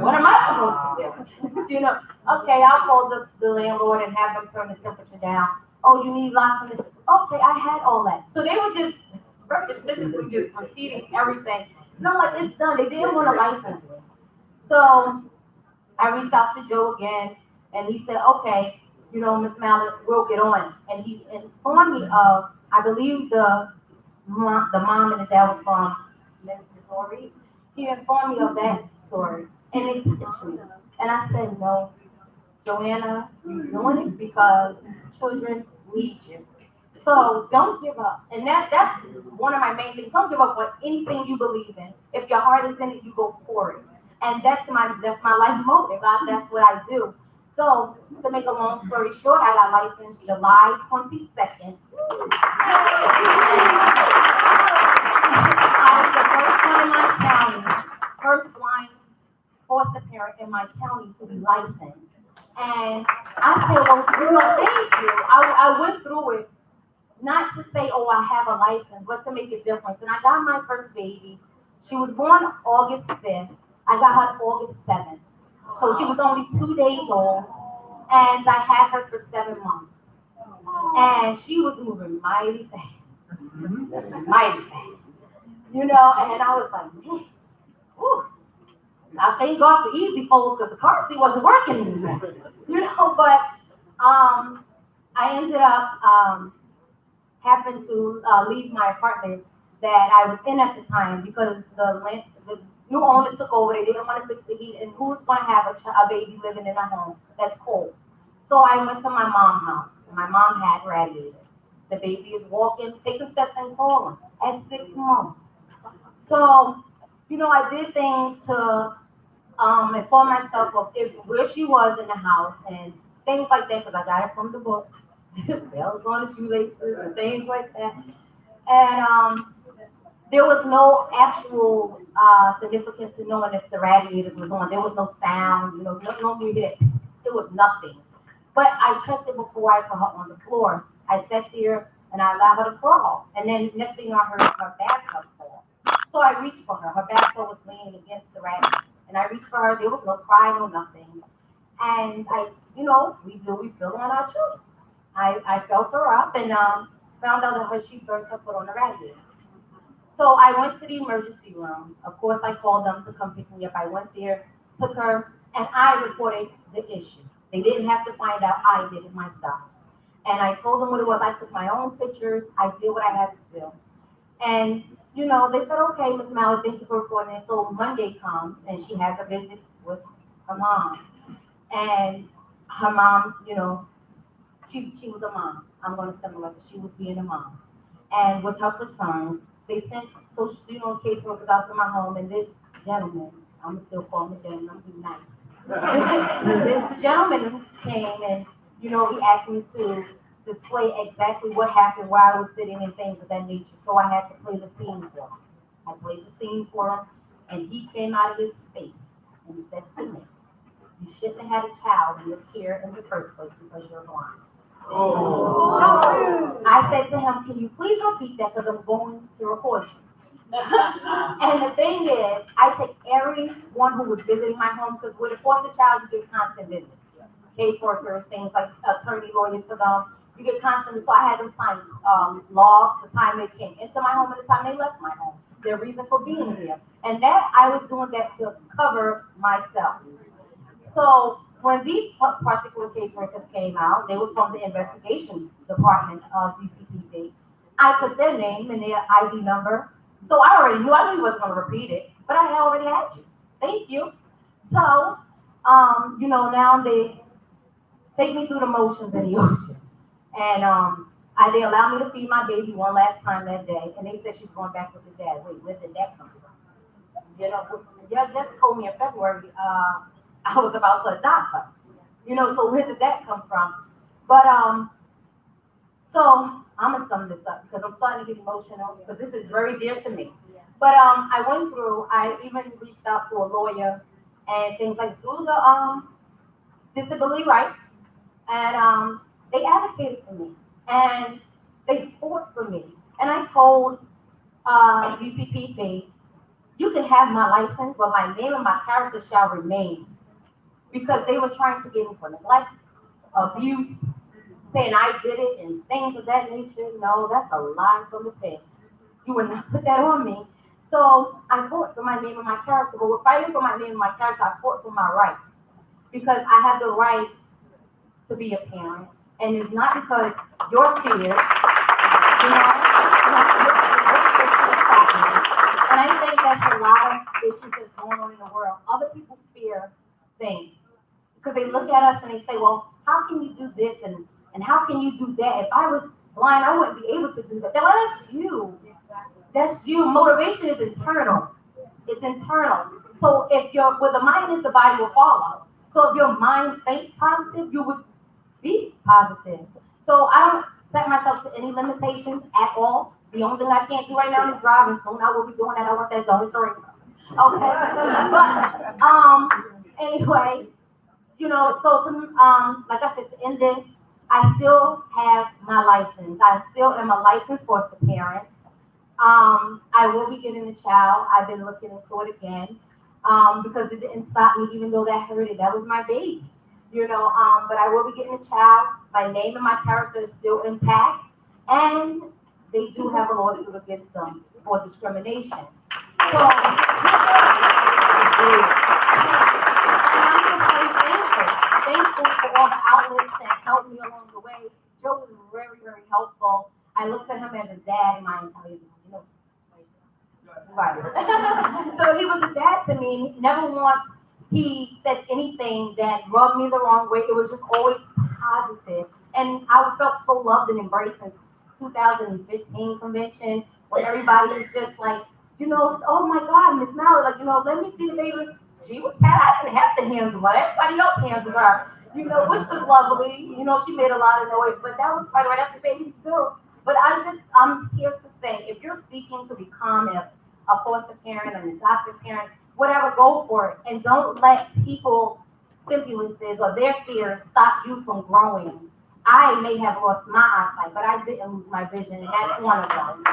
What am I supposed to do? You know, okay, I'll call the landlord and have them turn the temperature down. Oh, you need lots of this. Okay, I had all that. So they were just repetitiously just repeating everything. And I'm like, it's done. They didn't want a license. So I reached out to Joe again, and he said, okay, you know, Miss Mallett, we'll get on. And he informed me of, I believe the mom and the dad was from Missouri. He informed me of that story, and it touched me. And I said, no, Joanna, you're doing it because children need you. So don't give up. And that's one of my main things. Don't give up on anything you believe in. If your heart is in it, you go for it. And that's my life motive. That's what I do. So to make a long story short, I got licensed July 22nd. I was the first one in my county, first blind foster parent in my county to be licensed. And I said, well, thank you. I went through it not to say, oh, I have a license, but to make a difference. And I got my first baby. She was born August 5th. I got her August 7th. So she was only 2 days old. And I had her for 7 months. And she was moving mighty fast. Mighty fast. You know, and I was like, man, whew. I thank God for easy folds because the car seat wasn't working anymore. You know, but I ended up happened to leave my apartment that I was in at the time because the new owners took over. They didn't want to fix the heat, and who's going to have a baby living in a home that's cold? So I went to my mom's house. And my mom had radiators. The baby is walking, taking steps and crawling at 6 months. So, you know, I did things to inform myself of where she was in the house and things like that because I got it from the book. Bells on the shoelaces and things like that. And there was no actual significance to knowing if the radiators was on. There was no sound, you know, no hit. It was nothing. But I checked it before I put her on the floor. I sat there and I allowed her to crawl. And then next thing I heard her bathtub fall. So I reached for her. Her bathtub was leaning against the radiator. And I reached for her. There was no crying or nothing. And we fill on our children. I felt her up and found out that she burnt her foot on the radiator. So I went to the emergency room. Of course, I called them to come pick me up. I went there, took her, and I reported the issue. They didn't have to find out. I did it myself. And I told them what it was. I took my own pictures. I did what I had to do. And, you know, they said, okay, Ms. Mallett, thank you for reporting it. So Monday comes, and she has a visit with her mom. And her mom, you know, she was a mom. I'm going to send her like she was being a mom. And with her concerns, they sent, so, you know, caseworkers out to my home, and this gentleman, I'm still calling the gentleman, I'm being nice. This gentleman came and, you know, he asked me to display exactly what happened, where I was sitting and things of that nature. So I had to play the scene for him. I played the scene for him, and he came out of his face and said to me, you shouldn't have had a child in your care in the first place because you're blind. Oh. I said to him, can you please repeat that because I'm going to record you. And the thing is, I take everyone who was visiting my home because with a foster child, you get constant visits. Caseworkers, things like attorney lawyers for them, you get constant. So I had them sign logs the time they came into my home and the time they left my home. Their reason for being here. And that I was doing that to cover myself. So when these particular caseworkers came out, they was from the investigation department of DCPD. I took their name and their ID number. So I knew he wasn't going to repeat it, but I already had you. Thank you. So, you know, now they take me through the motions in the ocean. And they allowed me to feed my baby one last time that day. And they said she's going back with the dad. Wait, where did that come from? You know, y'all just told me in February I was about to adopt her. You know, so where did that come from? But, so I'm going to sum this up because I'm starting to get emotional because this is very dear to me. But I even reached out to a lawyer and things like through the disability rights. And they advocated for me, and they fought for me. And I told DCPP, you can have my license, but my name and my character shall remain. Because they was trying to get me for neglect, abuse, saying I did it, and things of that nature. No, that's a lie from the pit. You would not put that on me. So I fought for my name and my character. But with fighting for my name and my character, I fought for my rights. Because I have the right to be a parent. And it's not because your fears, you know, and I think that's a lot of issues that's going on in the world. Other people fear things. Because they look at us and they say, well, how can you do this and how can you do that? If I was blind, I wouldn't be able to do that. Well, that's you. That's you. Motivation is internal. It's internal. So if where the mind is, the body will follow. So if your mind thinks positive, you would be positive. So I don't set myself to any limitations at all. The only thing I can't do right now is drive, and soon I will be doing that. I want that done. Okay. But anyway, you know, so to like I said, to end this, I still have my license. I still am a licensed foster parent. I will be getting a child. I've been looking into it again because it didn't stop me, even though that hurted. That was my baby, you know. But I will be getting a child. My name and my character is still intact, and they do have a lawsuit against them for discrimination. So, thankful for all the outlets that helped me along the way. Joe was very, very helpful. I looked at him as a dad my entire life, you know. Right. So he was a dad to me. Never once he said anything that rubbed me the wrong way. It was just always positive. And I felt so loved and embraced in 2015 convention where everybody is just like, you know, oh my God, Miss Mallard, like, you know, let me see the baby. She was pat. I didn't have to handle her. Everybody else handled her, you know, which was lovely. You know, she made a lot of noise, but that was quite right. That's the baby too. But I'm here to say, if you're seeking to become a foster parent, an adoptive parent, whatever, go for it. And don't let people stimulances or their fears stop you from growing. I may have lost my eyesight, but I didn't lose my vision, and that's one of them.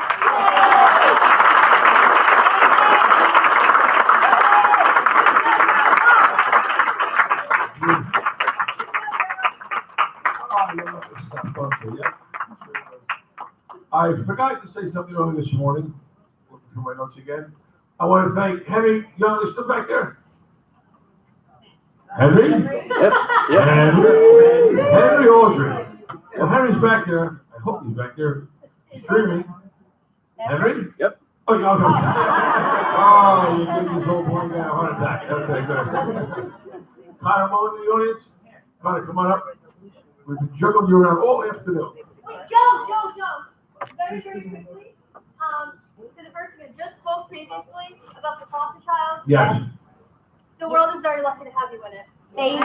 I forgot to say something earlier this morning. Looking through my notes again. I want to thank Henry Young. Is still back there? Henry? Yep. Henry Aldridge. Well, Henry's back there. I hope he's back there streaming. Henry? Yep. Oh, you're okay. Oh, you gave this old boy guy a heart attack. Okay, good. Connor Moe in the audience? Connor, come on up. We've been juggling you around all afternoon. Wait, Joe. Very, very quickly. To the person who just spoke previously about the foster child. Yes. The world is very lucky to have you in it. Thank you.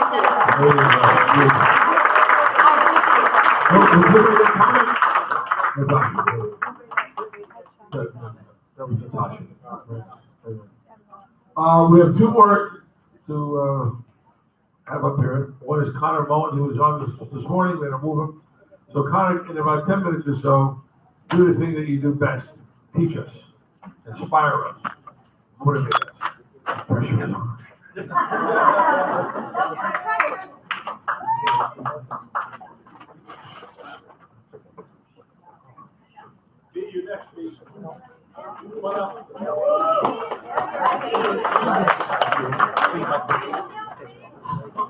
We have two more to have up here. One is Connor Moen, who was on this morning. We're going to move him. So Connor, in about 10 minutes or so, do the thing that you do best. Teach us. Inspire us. Motivate us. Pressure us on. Be your next piece. Well,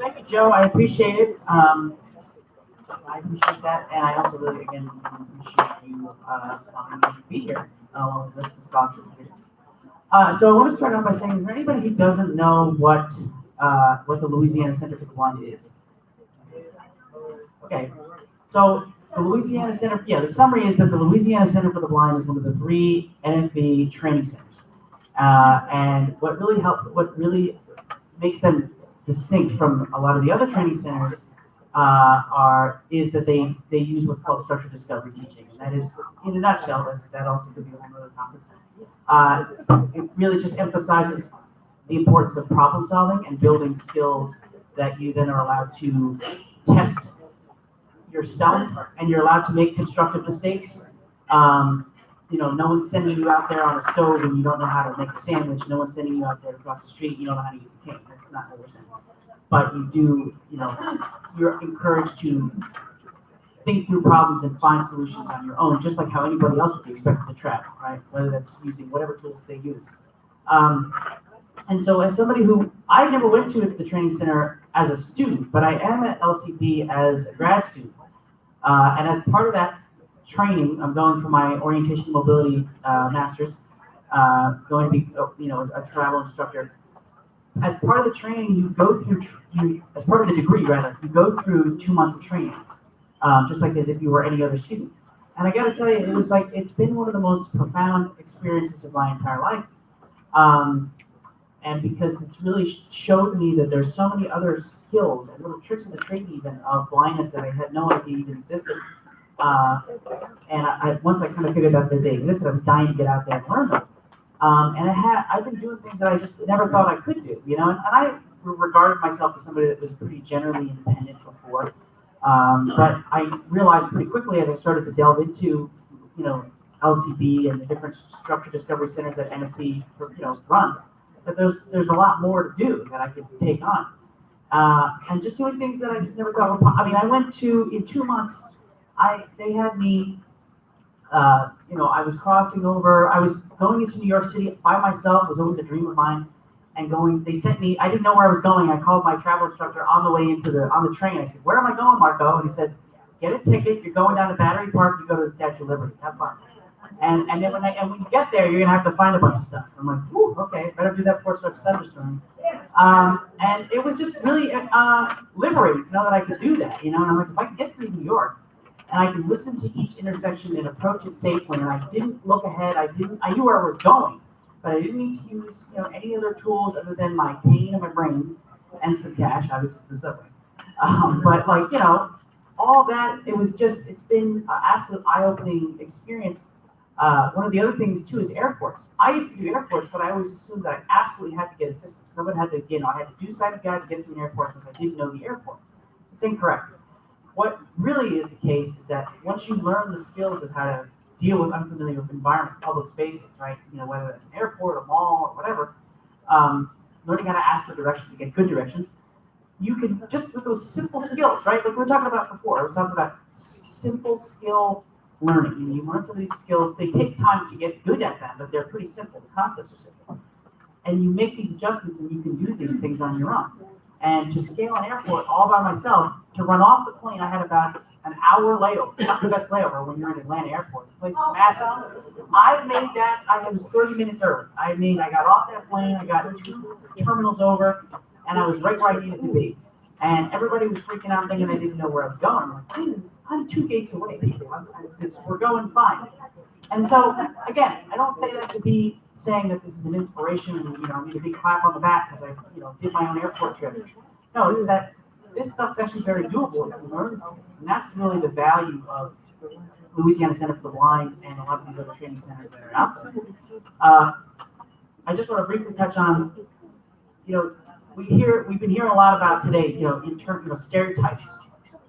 thank you, Joe. I appreciate it. I appreciate that, and I also really, again, appreciate you allowing me to be here along with the rest of the sponsors. So I want to start off by saying, is there anybody who doesn't know what the Louisiana Center for the Blind is? Okay, so the Louisiana Center, the summary is that the Louisiana Center for the Blind is one of the 3 NFB training centers. And what really makes them distinct from a lot of the other training centers is that they use what's called structured discovery teaching. And that is, in a nutshell, that also could be a whole other conference. It really just emphasizes the importance of problem solving and building skills that you then are allowed to test yourself and you're allowed to make constructive mistakes. You know, no one's sending you out there on a stove and you don't know how to make a sandwich. No one's sending you out there across the street, you don't know how to use a cane. That's not what we're saying. But you do, you know, you're encouraged to think through problems and find solutions on your own, just like how anybody else would be expected to travel, right? Whether that's using whatever tools they use. And so as somebody who, I never went to the training center as a student, but I am at LCP as a grad student. And as part of that training, I'm going for my orientation mobility master's, going to be, you know, a travel instructor. As part of the training, you go through, as part of the degree rather, you go through 2 months of training, just like as if you were any other student. And I got to tell you, it was like, it's been one of the most profound experiences of my entire life. And because it's really showed me that there's so many other skills and little tricks of the trade even of blindness that I had no idea even existed. And once I kind of figured out that they existed, I was dying to get out there and learn them. And I've been doing things that I just never thought I could do, you know, and I regarded myself as somebody that was pretty generally independent before. But I realized pretty quickly as I started to delve into, you know, LCB and the different structure discovery centers that NFB, you know, runs, that there's a lot more to do that I could take on. And just doing things that I just never thought were possible. I mean, I went to, in 2 months, they had me, you know, I was crossing over, I was going into New York City by myself, it was always a dream of mine, and going, they sent me, I didn't know where I was going, I called my travel instructor on the way on the train, I said, where am I going, Marco? And he said, get a ticket, you're going down to Battery Park, you go to the Statue of Liberty, have fun. And then when you get there, you're gonna have to find a bunch of stuff. I'm like, ooh, okay, better do that before it starts thunderstorming. And it was just really liberating to know that I could do that, you know, and I'm like, if I can get through New York, and I can listen to each intersection and approach it safely, and I didn't look ahead, I knew where I was going, but I didn't need to use, you know, any other tools other than my cane and my brain, and some cash, obviously the subway. But like, you know, all that, it was just, it's been an absolute eye-opening experience. One of the other things too is airports. I used to do airports, but I always assumed that I absolutely had to get assistance. Someone had to, you know, I had to do sighted guide to get to an airport because I didn't know the airport. It's incorrect. What really is the case is that once you learn the skills of how to deal with unfamiliar environments, public spaces, right? You know, whether that's an airport, a mall, or whatever, learning how to ask for directions to get good directions, you can just with those simple skills, right? Like we were talking about before, I was talking about simple skill learning. And you learn some of these skills, they take time to get good at them, but they're pretty simple. The concepts are simple. And you make these adjustments and you can do these things on your own. And to scale an airport all by myself, to run off the plane, I had about an hour layover, not the best layover when you're in Atlanta Airport. The place is massive. I made that, I was 30 minutes early. I got off that plane, I got 2 terminals over, and I was right where I needed to be. And everybody was freaking out thinking I didn't know where I was going. I was, I'm 2 gates away, people. We're going fine. And so, again, I don't say that to be saying that this is an inspiration and, you know, I need a big clap on the back because I, you know, did my own airport trip. No, it's that this stuff's actually very doable if you learn these things. And that's really the value of Louisiana Center for the Blind and a lot of these other training centers that are out there. I just want to briefly touch on, you know, we've been hearing a lot about today, you know, stereotypes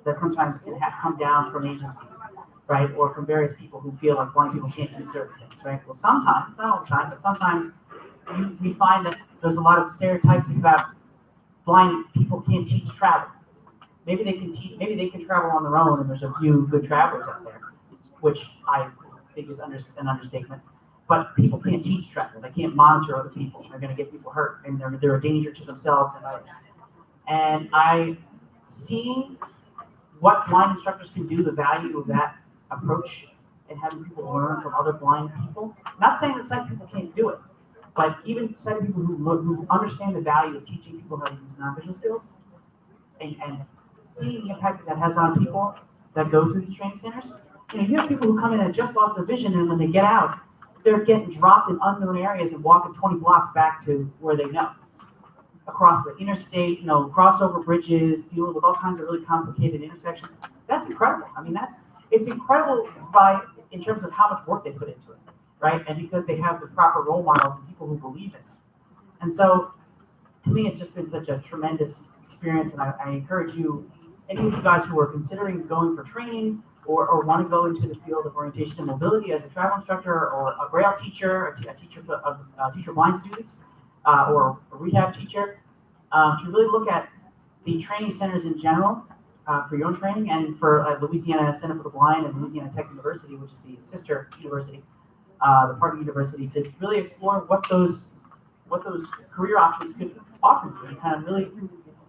that sometimes can come down from agencies, right? Or from various people who feel like blind people can't do certain things, right? Well, sometimes, not all the time, but sometimes we find that there's a lot of stereotypes about blind people can't teach travel. Maybe they can travel on their own, and there's a few good travelers out there, which I think is an understatement. But people can't teach travel. They can't monitor other people. They're going to get people hurt, and they're a danger to themselves and others. And I see what blind instructors can do, the value of that approach, and having people learn from other blind people. Not saying that sighted people can't do it, but even sighted people who understand the value of teaching people how to use non-visual skills, and seeing the impact that has on people that go through these training centers. You know, you have people who come in and just lost their vision, and when they get out, they're getting dropped in unknown areas and walking 20 blocks back to where they know. Across the interstate, you know, crossover bridges, dealing with all kinds of really complicated intersections. That's incredible. I mean, it's incredible in terms of how much work they put into it, right? And because they have the proper role models and people who believe in it. And so, to me, it's just been such a tremendous experience, and I encourage you, any of you guys who are considering going for training or want to go into the field of orientation and mobility as a travel instructor or a Braille teacher, a teacher of blind students, or a rehab teacher, to really look at the training centers in general for your own training, and for Louisiana Center for the Blind and Louisiana Tech University, which is the sister university, the partner university, to really explore what those career options could offer you, and kind of really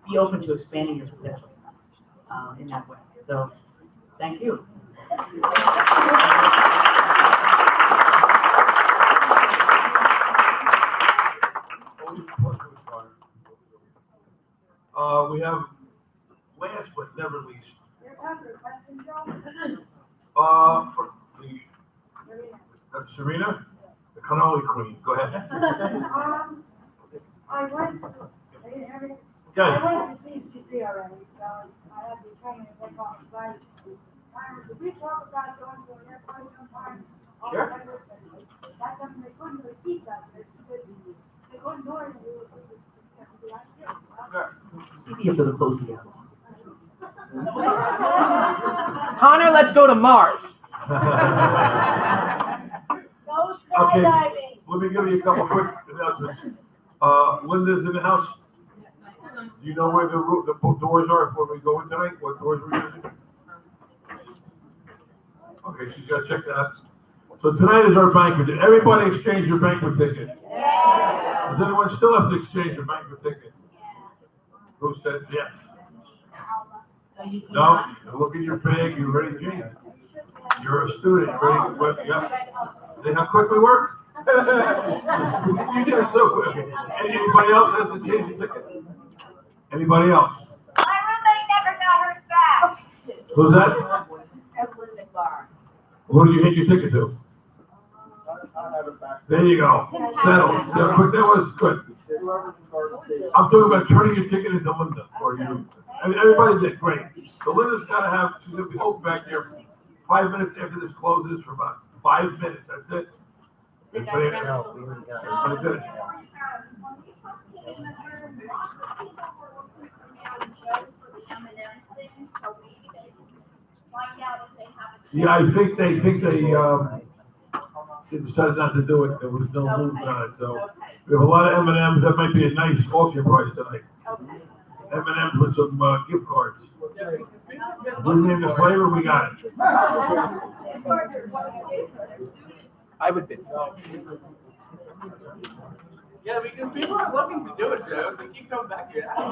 be open to expanding your potential in that way. So, thank you. We have last but never least, for that's Serena, the cannoli queen. Go ahead. I went, Go ahead. I went to CCP already, so I had the training to take off the site. Did we talk about going to an airport sometime? Sure. That's something they couldn't really keep that, because they couldn't do it. CP up to the close together. Connor, let's go to Mars. Go Okay, skydiving. let me give you a couple quick announcements. Linda's in the house. Do you know where the doors are before we go in tonight? What doors we're using? Okay, she's got to check that. So tonight is our banquet. Did everybody exchange their banquet ticket? Does anyone still have to exchange their banquet ticket? Who said yes? No, look at your bag, you're ready, Gene. You're a student, ready to work, yeah. See how quick we work? You did it so quick. Anybody else has to change the ticket? Anybody else? My roommate never got hers back. Who's that? Who did you hand your ticket to? There you go. Settled. See how quick that was? Good. I'm talking about turning your ticket into Linda, or you. I mean, everybody did great. So Linda's got to have, she's going to be open back there 5 minutes after this closes for about 5 minutes. That's it. Everybody did it. Yeah, I think they decided not to do it. There was no movement on it, so we have a lot of M&Ms. That might be a nice auction price tonight. M&Ms with some gift cards. You name the flavor, we got it. I would be. Yeah, because people are looking to do it, Joe. They keep coming back here. Okay,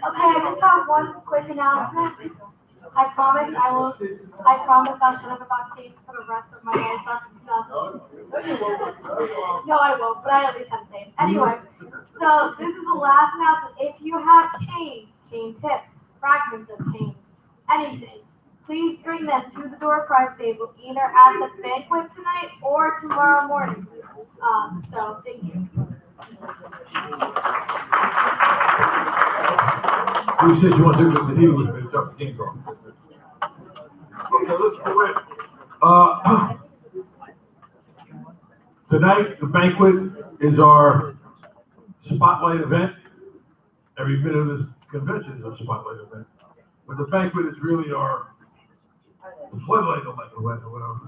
I just have one quick announcement. I promise I'll shut up about cakes for the rest of my life after stuff. No, I won't, but I at least have to say it. Anyway, so this is the last announcement. If you have canes, cane tips, fragments of canes, anything, please bring them to the door prize table either at the banquet tonight or tomorrow morning. So thank you. You said you want to do the heat with me to drop the games off. Okay, let's go in. Tonight, the banquet is our spotlight event. Every bit of this convention is a spotlight event. But the banquet is really our floodlight event or whatever.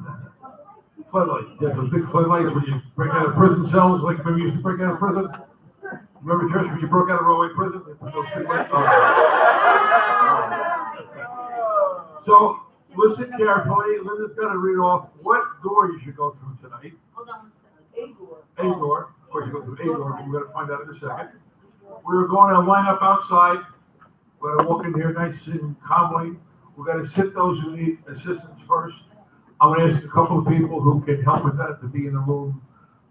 Floodlight. There's those big floodlights when you break out of prison cells, like when you used to break out of prison. Remember, Trish, when you broke out of Rowan prison? They put those big lights on. So, listen carefully. Linda's got to read off what door you should go through tonight. Hold on. A door. Of course, you go through A door, but we're going to find out in a second. We're going to line up outside. We're going to walk in here nice and calmly. We're going to sit those who need assistance first. I'm going to ask a couple of people who can help with that to be in the room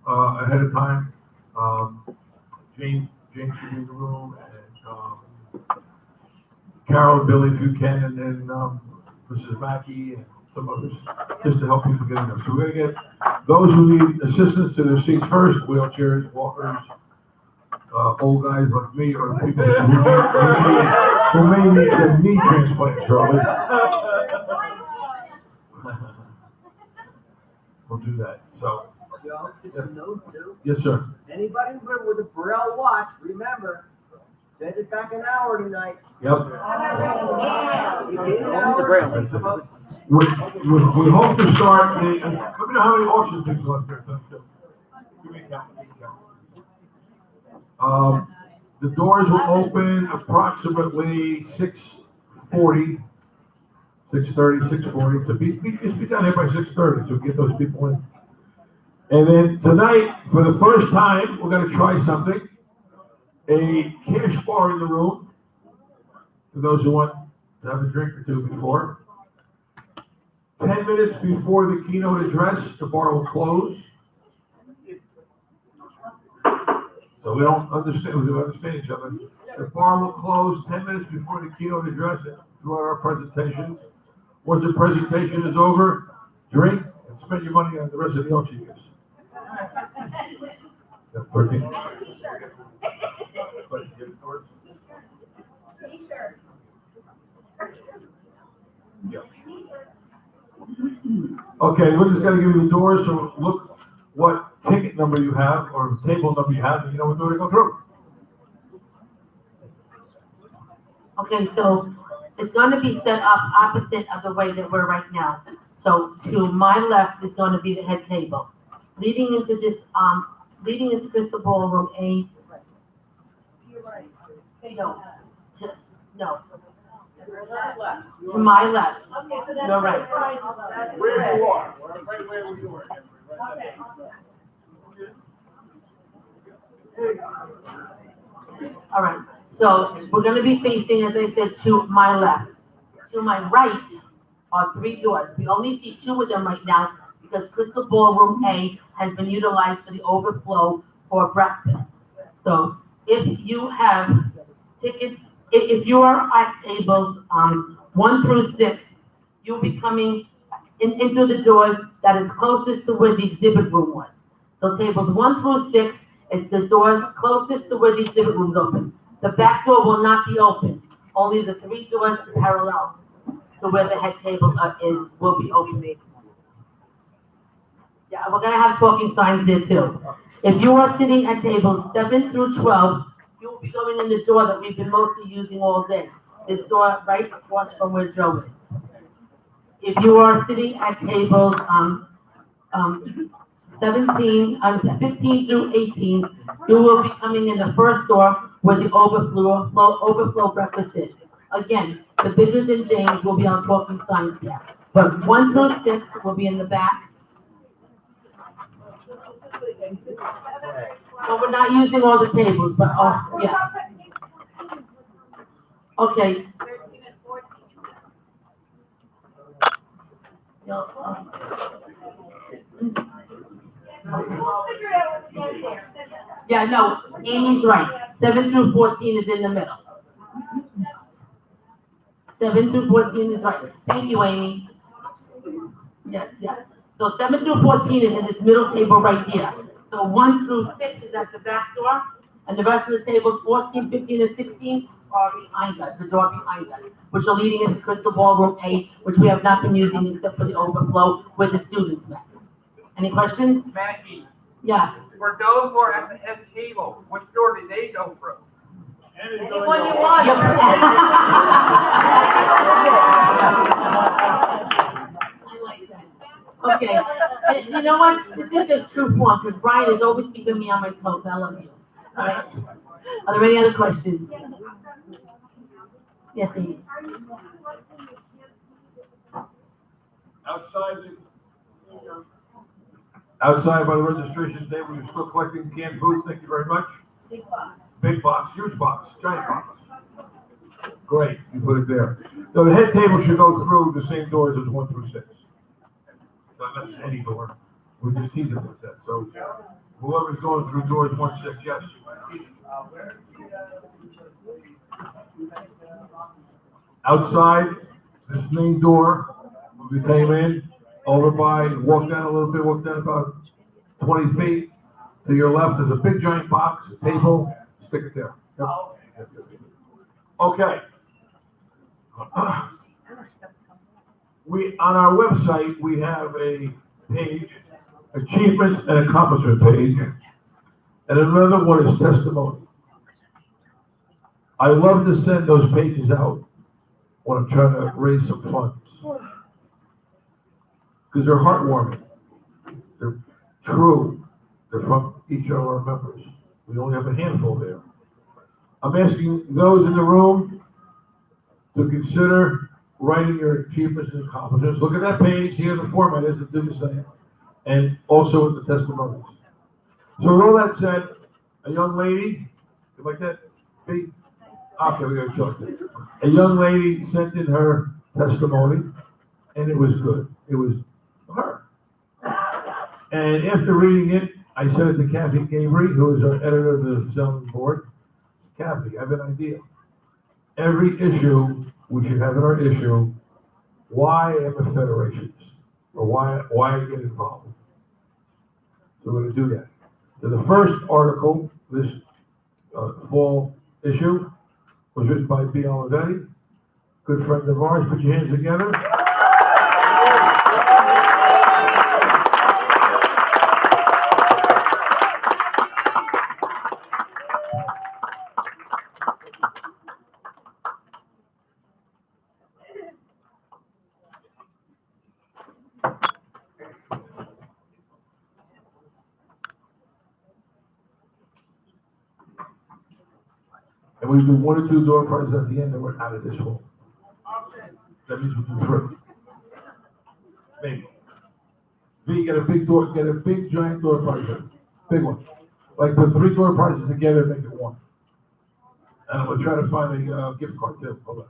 ahead of time. James should be in the room, and Carol and Billy if you can, and then Mrs. Mackey and some others, just to help people get in there. So we're going to get those who need assistance to their seats first, wheelchairs, walkers, old guys like me, or people who may need some knee transplant shortly. We'll do that. So, Joe, just a note too. yes, sir. Anybody with a Braille watch, remember, Send us back an hour tonight. Yep. You gave an hour. We hope to start the, let me know how many auction things left there. Give me a count. The doors will open approximately 6:40, 6:30, 6:40. So just be down here by 6:30, so get those people in. And then tonight, for the first time, we're gonna try something. A cash bar in the room, for those who want to have a drink or two before. 10 minutes before the keynote address, the bar will close. So we understand each other. The bar will close 10 minutes before the keynote address and throughout our presentations. Once the presentation is over, drink and spend your money on the rest of the auction gifts. Yeah, 13. Yeah. Okay, we're just gonna give you the doors, so look what ticket number you have or table number you have, and you know what door to go through. Okay, so it's going to be set up opposite of the way that we're right now. So to my left is going to be the head table. Leading into Crystal Ballroom A. No. To my left. Okay, so that's. You're right. Where you are, right where you are. All right, so we're gonna be facing, as I said, to my left. To my right are 3 doors. We only see 2 of them right now because Crystal Ballroom A has been utilized for the overflow for breakfast. So if you have tickets, if you are at tables 1 through 6, you'll be coming into the doors that is closest to where the exhibit room was. So tables 1 through 6, it's the doors closest to where the exhibit room's open. The back door will not be open. Only the 3 doors parallel to where the head table is will be open. Yeah, we're gonna have talking signs there too. If you are sitting at tables 7 through 12, you will be going in the door that we've been mostly using all day. This door right across from where Joe is. If you are sitting at tables 15 through 18, you will be coming in the first door where the overflow breakfast is. Again, the Biggers and James will be on talking signs here. But 1 through 6 will be in the back. Well, we're not using all the tables, but, yeah. Okay. Yeah, no, Amy's right. 7 through 14 is in the middle. 7 through 14 is right. Thank you, Amy. Yes. So 7 through 14 is in this middle table right here. So 1 through 6 is at the back door, and the rest of the tables, 14, 15, and 16, are behind us, the door behind us, which are leading into Crystal Ballroom A, which we have not been using except for the overflow where the students met. Any questions? Maggie, Yes. for those who are at the head table, which door did they go through? Anyone you want. I like that. Okay, and you know what? This is just true form, because Brian is always keeping me on my toes. I love you. All right? Are there any other questions? Yes, Amy. Outside by the registration table, you're still collecting canned foods. Thank you very much. Big box, huge box, giant box. Great, you put it there. So the head table should go through the same doors as 1 through 6. Not just any door. We're just teasing with that. So whoever's going through doors 1 to 6, yes. Outside this main door, we came in, over by, walk down a little bit, walk down about 20 feet. To your left is a big giant box, a table, stick it there. Yep. Okay. On our website, we have a page, achievements and accomplishment page, and another one is testimony. I love to send those pages out when I'm trying to raise some funds. Because they're heartwarming. They're true. They're from each of our members. We only have a handful there. I'm asking those in the room to consider writing your achievements and accomplishments. Look at that page, here the format is to do the same. And also with the testimonials. So with all that said, a young lady, you like that big? Okay, we gotta talk to you. A young lady sent in her testimony, and it was good. It was her. And after reading it, I sent it to Kathy Gabry, who is our editor of the zoning board. Kathy, I have an idea. Every issue we should have in our issue, why am a federations? Or why get involved? So we're gonna do that. So the first article, this fall issue, was written by B. Olivetti, good friend of ours. Put your hands together. And we do 1 or 2 door prizes at the end, and we're out of this hole. That means we do 3. Maybe. V, get a big door, get a big giant door prize. Big one. Like put 3 door prizes together and make it 1. And I'm gonna try to find a gift card too. Hold on.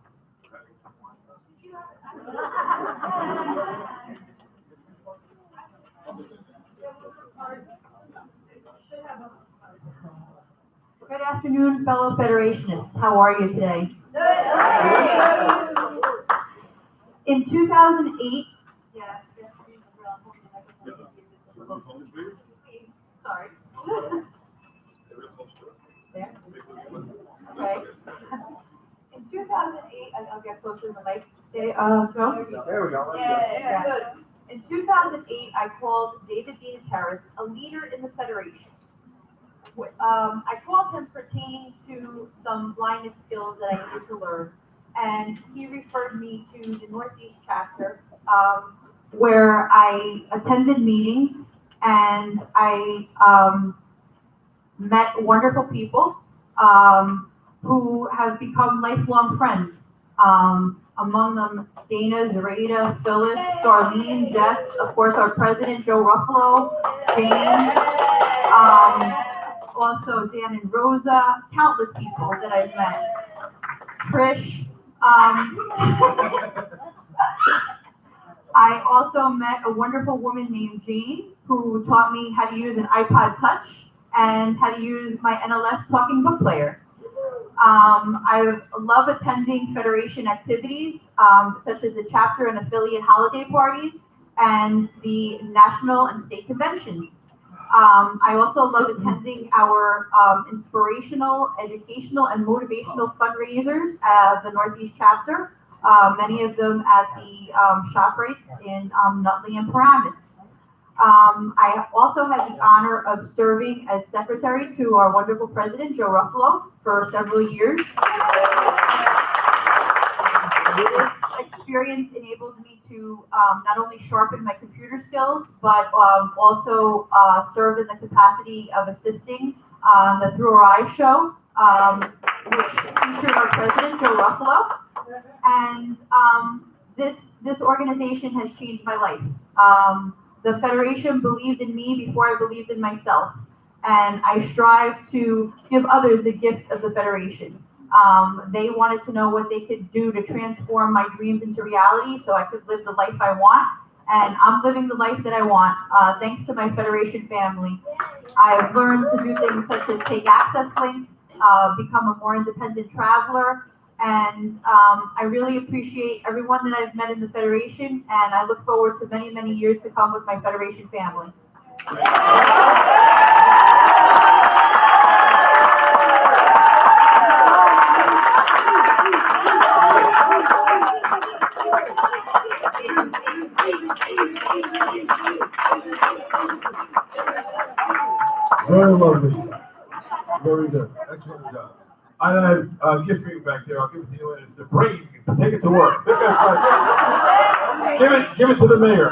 Good afternoon, fellow Federationists. How are you today? In 2008, sorry. There? Okay. In 2008, I'll get closer to the mic. Joe? There we go. Yeah, good. In 2008, I called David Terrace, a leader in the Federation. I called him pertaining to some blindness skills that I needed to learn, and he referred me to the Northeast chapter, where I attended meetings and I met wonderful people who have become lifelong friends. Among them, Dana, Zarita, Phyllis, Darlene, Jess, of course, our president, Joe Ruffalo, Jane, also Dan and Rosa, countless people that I've met. Trish. I also met a wonderful woman named Jane who taught me how to use an iPod Touch and how to use my NLS talking book player. I love attending Federation activities, such as the chapter and affiliate holiday parties and the national and state conventions. I also love attending our inspirational, educational, and motivational fundraisers at the Northeast chapter, many of them at the ShopRites in Nutley and Paramus. I also had the honor of serving as secretary to our wonderful president, Joe Ruffalo, for several years. This experience enabled me to not only sharpen my computer skills, but also serve in the capacity of assisting the Through Our Eyes show, which featured our president, Joe Ruffalo. And this organization has changed my life. The Federation believed in me before I believed in myself. And I strive to give others the gift of the Federation. They wanted to know what they could do to transform my dreams into reality so I could live the life I want. And I'm living the life that I want, thanks to my Federation family. I've learned to do things such as take Access Link, become a more independent traveler, and I really appreciate everyone that I've met in the Federation, and I look forward to many, many years to come with my Federation family. Very lovely. Very good. Excellent job. I have a gift for you back there. I'll give it to you. It's the brain. Take it to work. Take it outside. Give it to the mayor.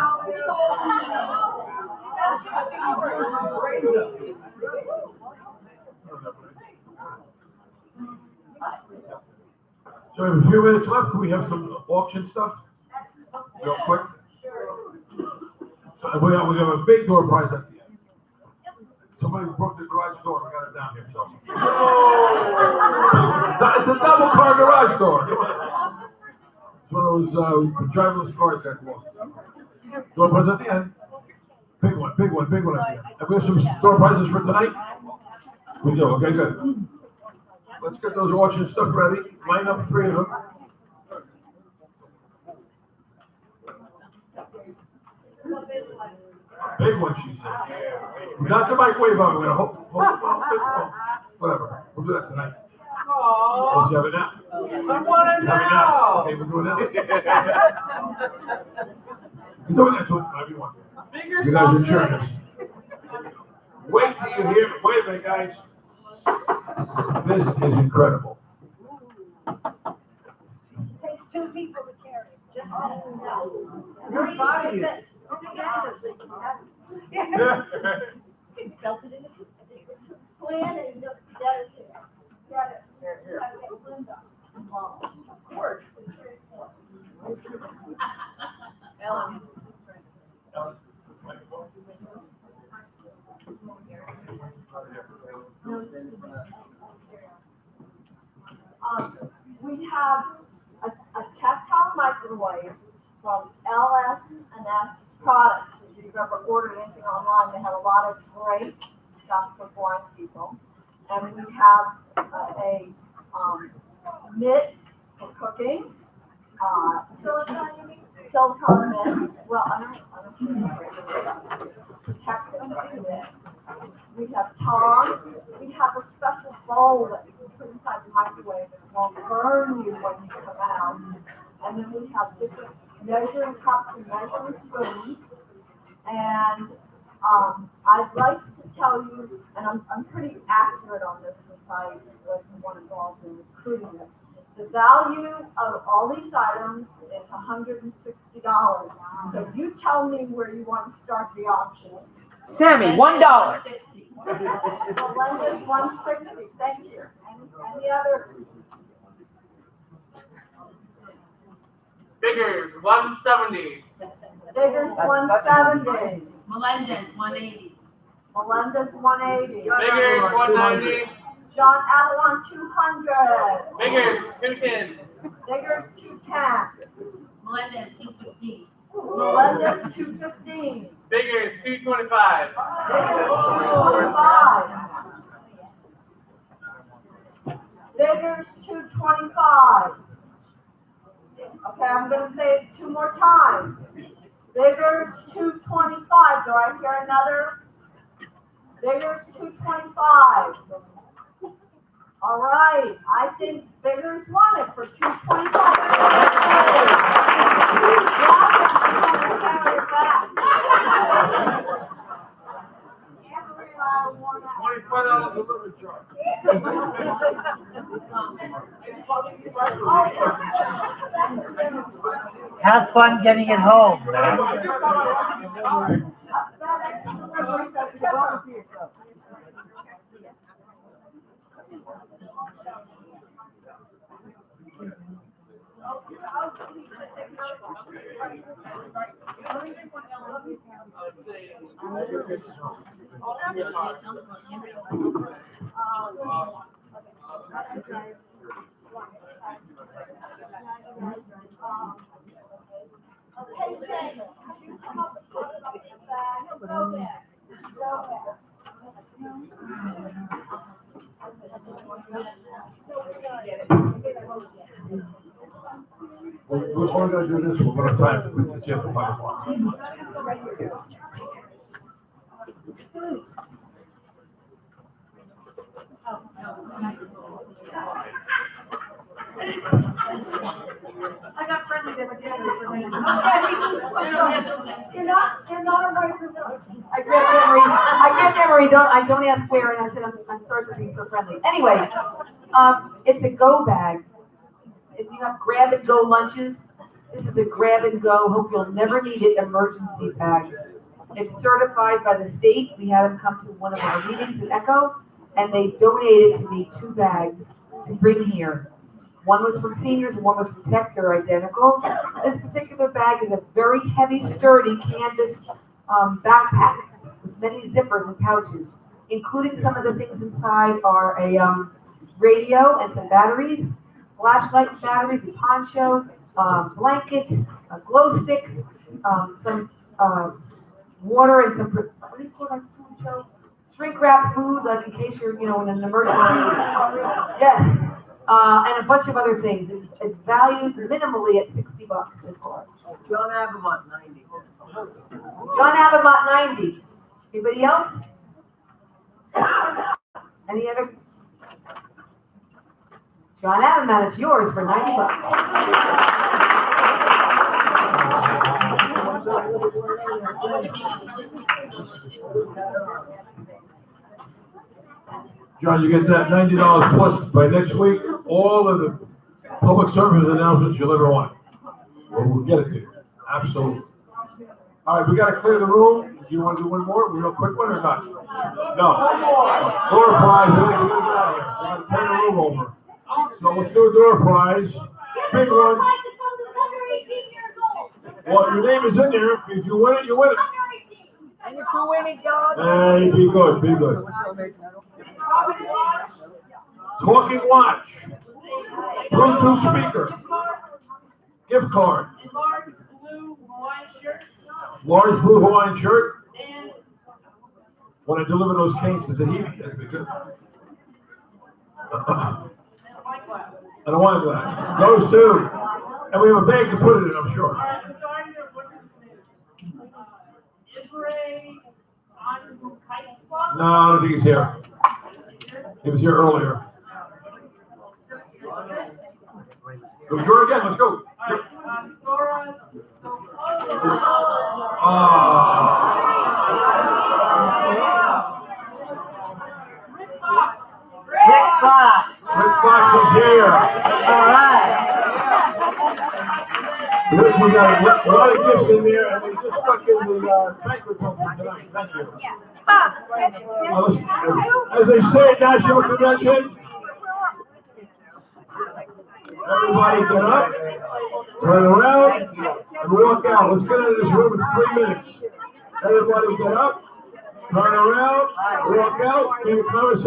So we have a few minutes left. Can we have some auction stuff? Real quick. So we have a big door prize at the end. Somebody broke the garage door. We got it down here. So. It's a double car garage door. Come on. It's one of those driverless cars that walk. Door prize at the end. Big one at the end. And we have some door prizes for tonight? We do. Okay, good. Let's get those auction stuff ready. Line up 3 of them. Big one, she said. Not the microwave oven. We're gonna hold whatever. We'll do that tonight. Let's have it now. I want to Have it now. know. Okay, we'll do it now. You do it now. Do it whatever you want. You guys are jerks. Wait till you hear. Wait a minute, guys. This is incredible. Takes 2 people to carry, just so you know. Everybody is. Belted in the plan and just get it there. Got it. Linda. Of course. Ellen. We have a tactile microwave from LS&S Products. If you've ever ordered anything online, they have a lot of great stuff for blind people. And we have a mitt for cooking, silicone mitt. Well, I don't protective mitt. We have tongs. We have a special bowl that you can put inside the microwave that won't burn you when you come out. And then we have different measuring cups and measuring spoons. And I'd like to tell you, and I'm pretty accurate on this since I was the one involved in recruiting this. The value of all these items is $160. So you tell me where you want to start the auction. Sammy, $1. Melinda's $160. Thank you. Any other? Biggers, $170. Biggers, $170. Melendez, 180. Melinda's $180. Biggers, $190. John Avalon, $200. Biggers, $210. Biggers, $210. Melendez, 215. Melinda's $215. Biggers, $225. Biggers, $225. Biggers, $225. Okay, I'm gonna say it 2 more times. Biggers, $225. Do I hear another? Biggers, $225. All right, I think Biggers won it for $225. Carry it back. $25 delivery charge. Have fun getting it home, man. We're only gonna do this one at a time. It's just 5 o'clock. I got friendly there, but You're not a microphone. I grabbed Emery, I don't ask where, and I said, I'm sorry for being so friendly. Anyway, It's a go bag. If you have grab and go lunches, this is a grab and go, hope you'll never need it, emergency bag. It's certified by the state. We had them come to one of our meetings at Echo, and they donated to me 2 bags to bring here. One was from seniors and one was from tech, they're identical. This particular bag is a very heavy, sturdy canvas backpack with many zippers and pouches, including some of the things inside are a radio and some batteries, flashlight batteries, a poncho, blanket, glow sticks, some water and some, what do you call that food show? Shrink wrap food, like in case you're, in an emergency. Yes. And a bunch of other things. It's valued minimally at $60 to start. John Avamont, 90. John Avamont, 90. Anybody else? Any other? John Avamont, it's yours for $90. John, you get that $90 plus by next week, all of the public service announcements you'll ever want. We'll get it to you. Absolutely. All right, we gotta clear the room. Do you want to do one more, real quick one or not? No. Door prize, we gotta get out of here. We gotta turn the room over. So let's do a door prize. Big one. Well, your name is in there. If you win it, you win it. And it's a winning dog. Hey, be good, be good. Talking watch. Bluetooth speaker. Gift card. Large blue Hawaiian shirt. Large blue Hawaiian shirt. And When I deliver those canes to Tahiti, that'd be good. And a wine glass. Those two. And we have a bag to put it in, I'm sure. No, I don't think he's here. He was here earlier. Go draw again, let's go. Rick Fox. Rick Fox is here. All right. Rick, we got a lot of gifts in there, and we just stuck in the banquet room for tonight. Thank you. As they say at National Convention, everybody get up, turn around, and walk out. Let's get out of this room in 3 minutes. Everybody get up, turn around, walk out, leave a conversation.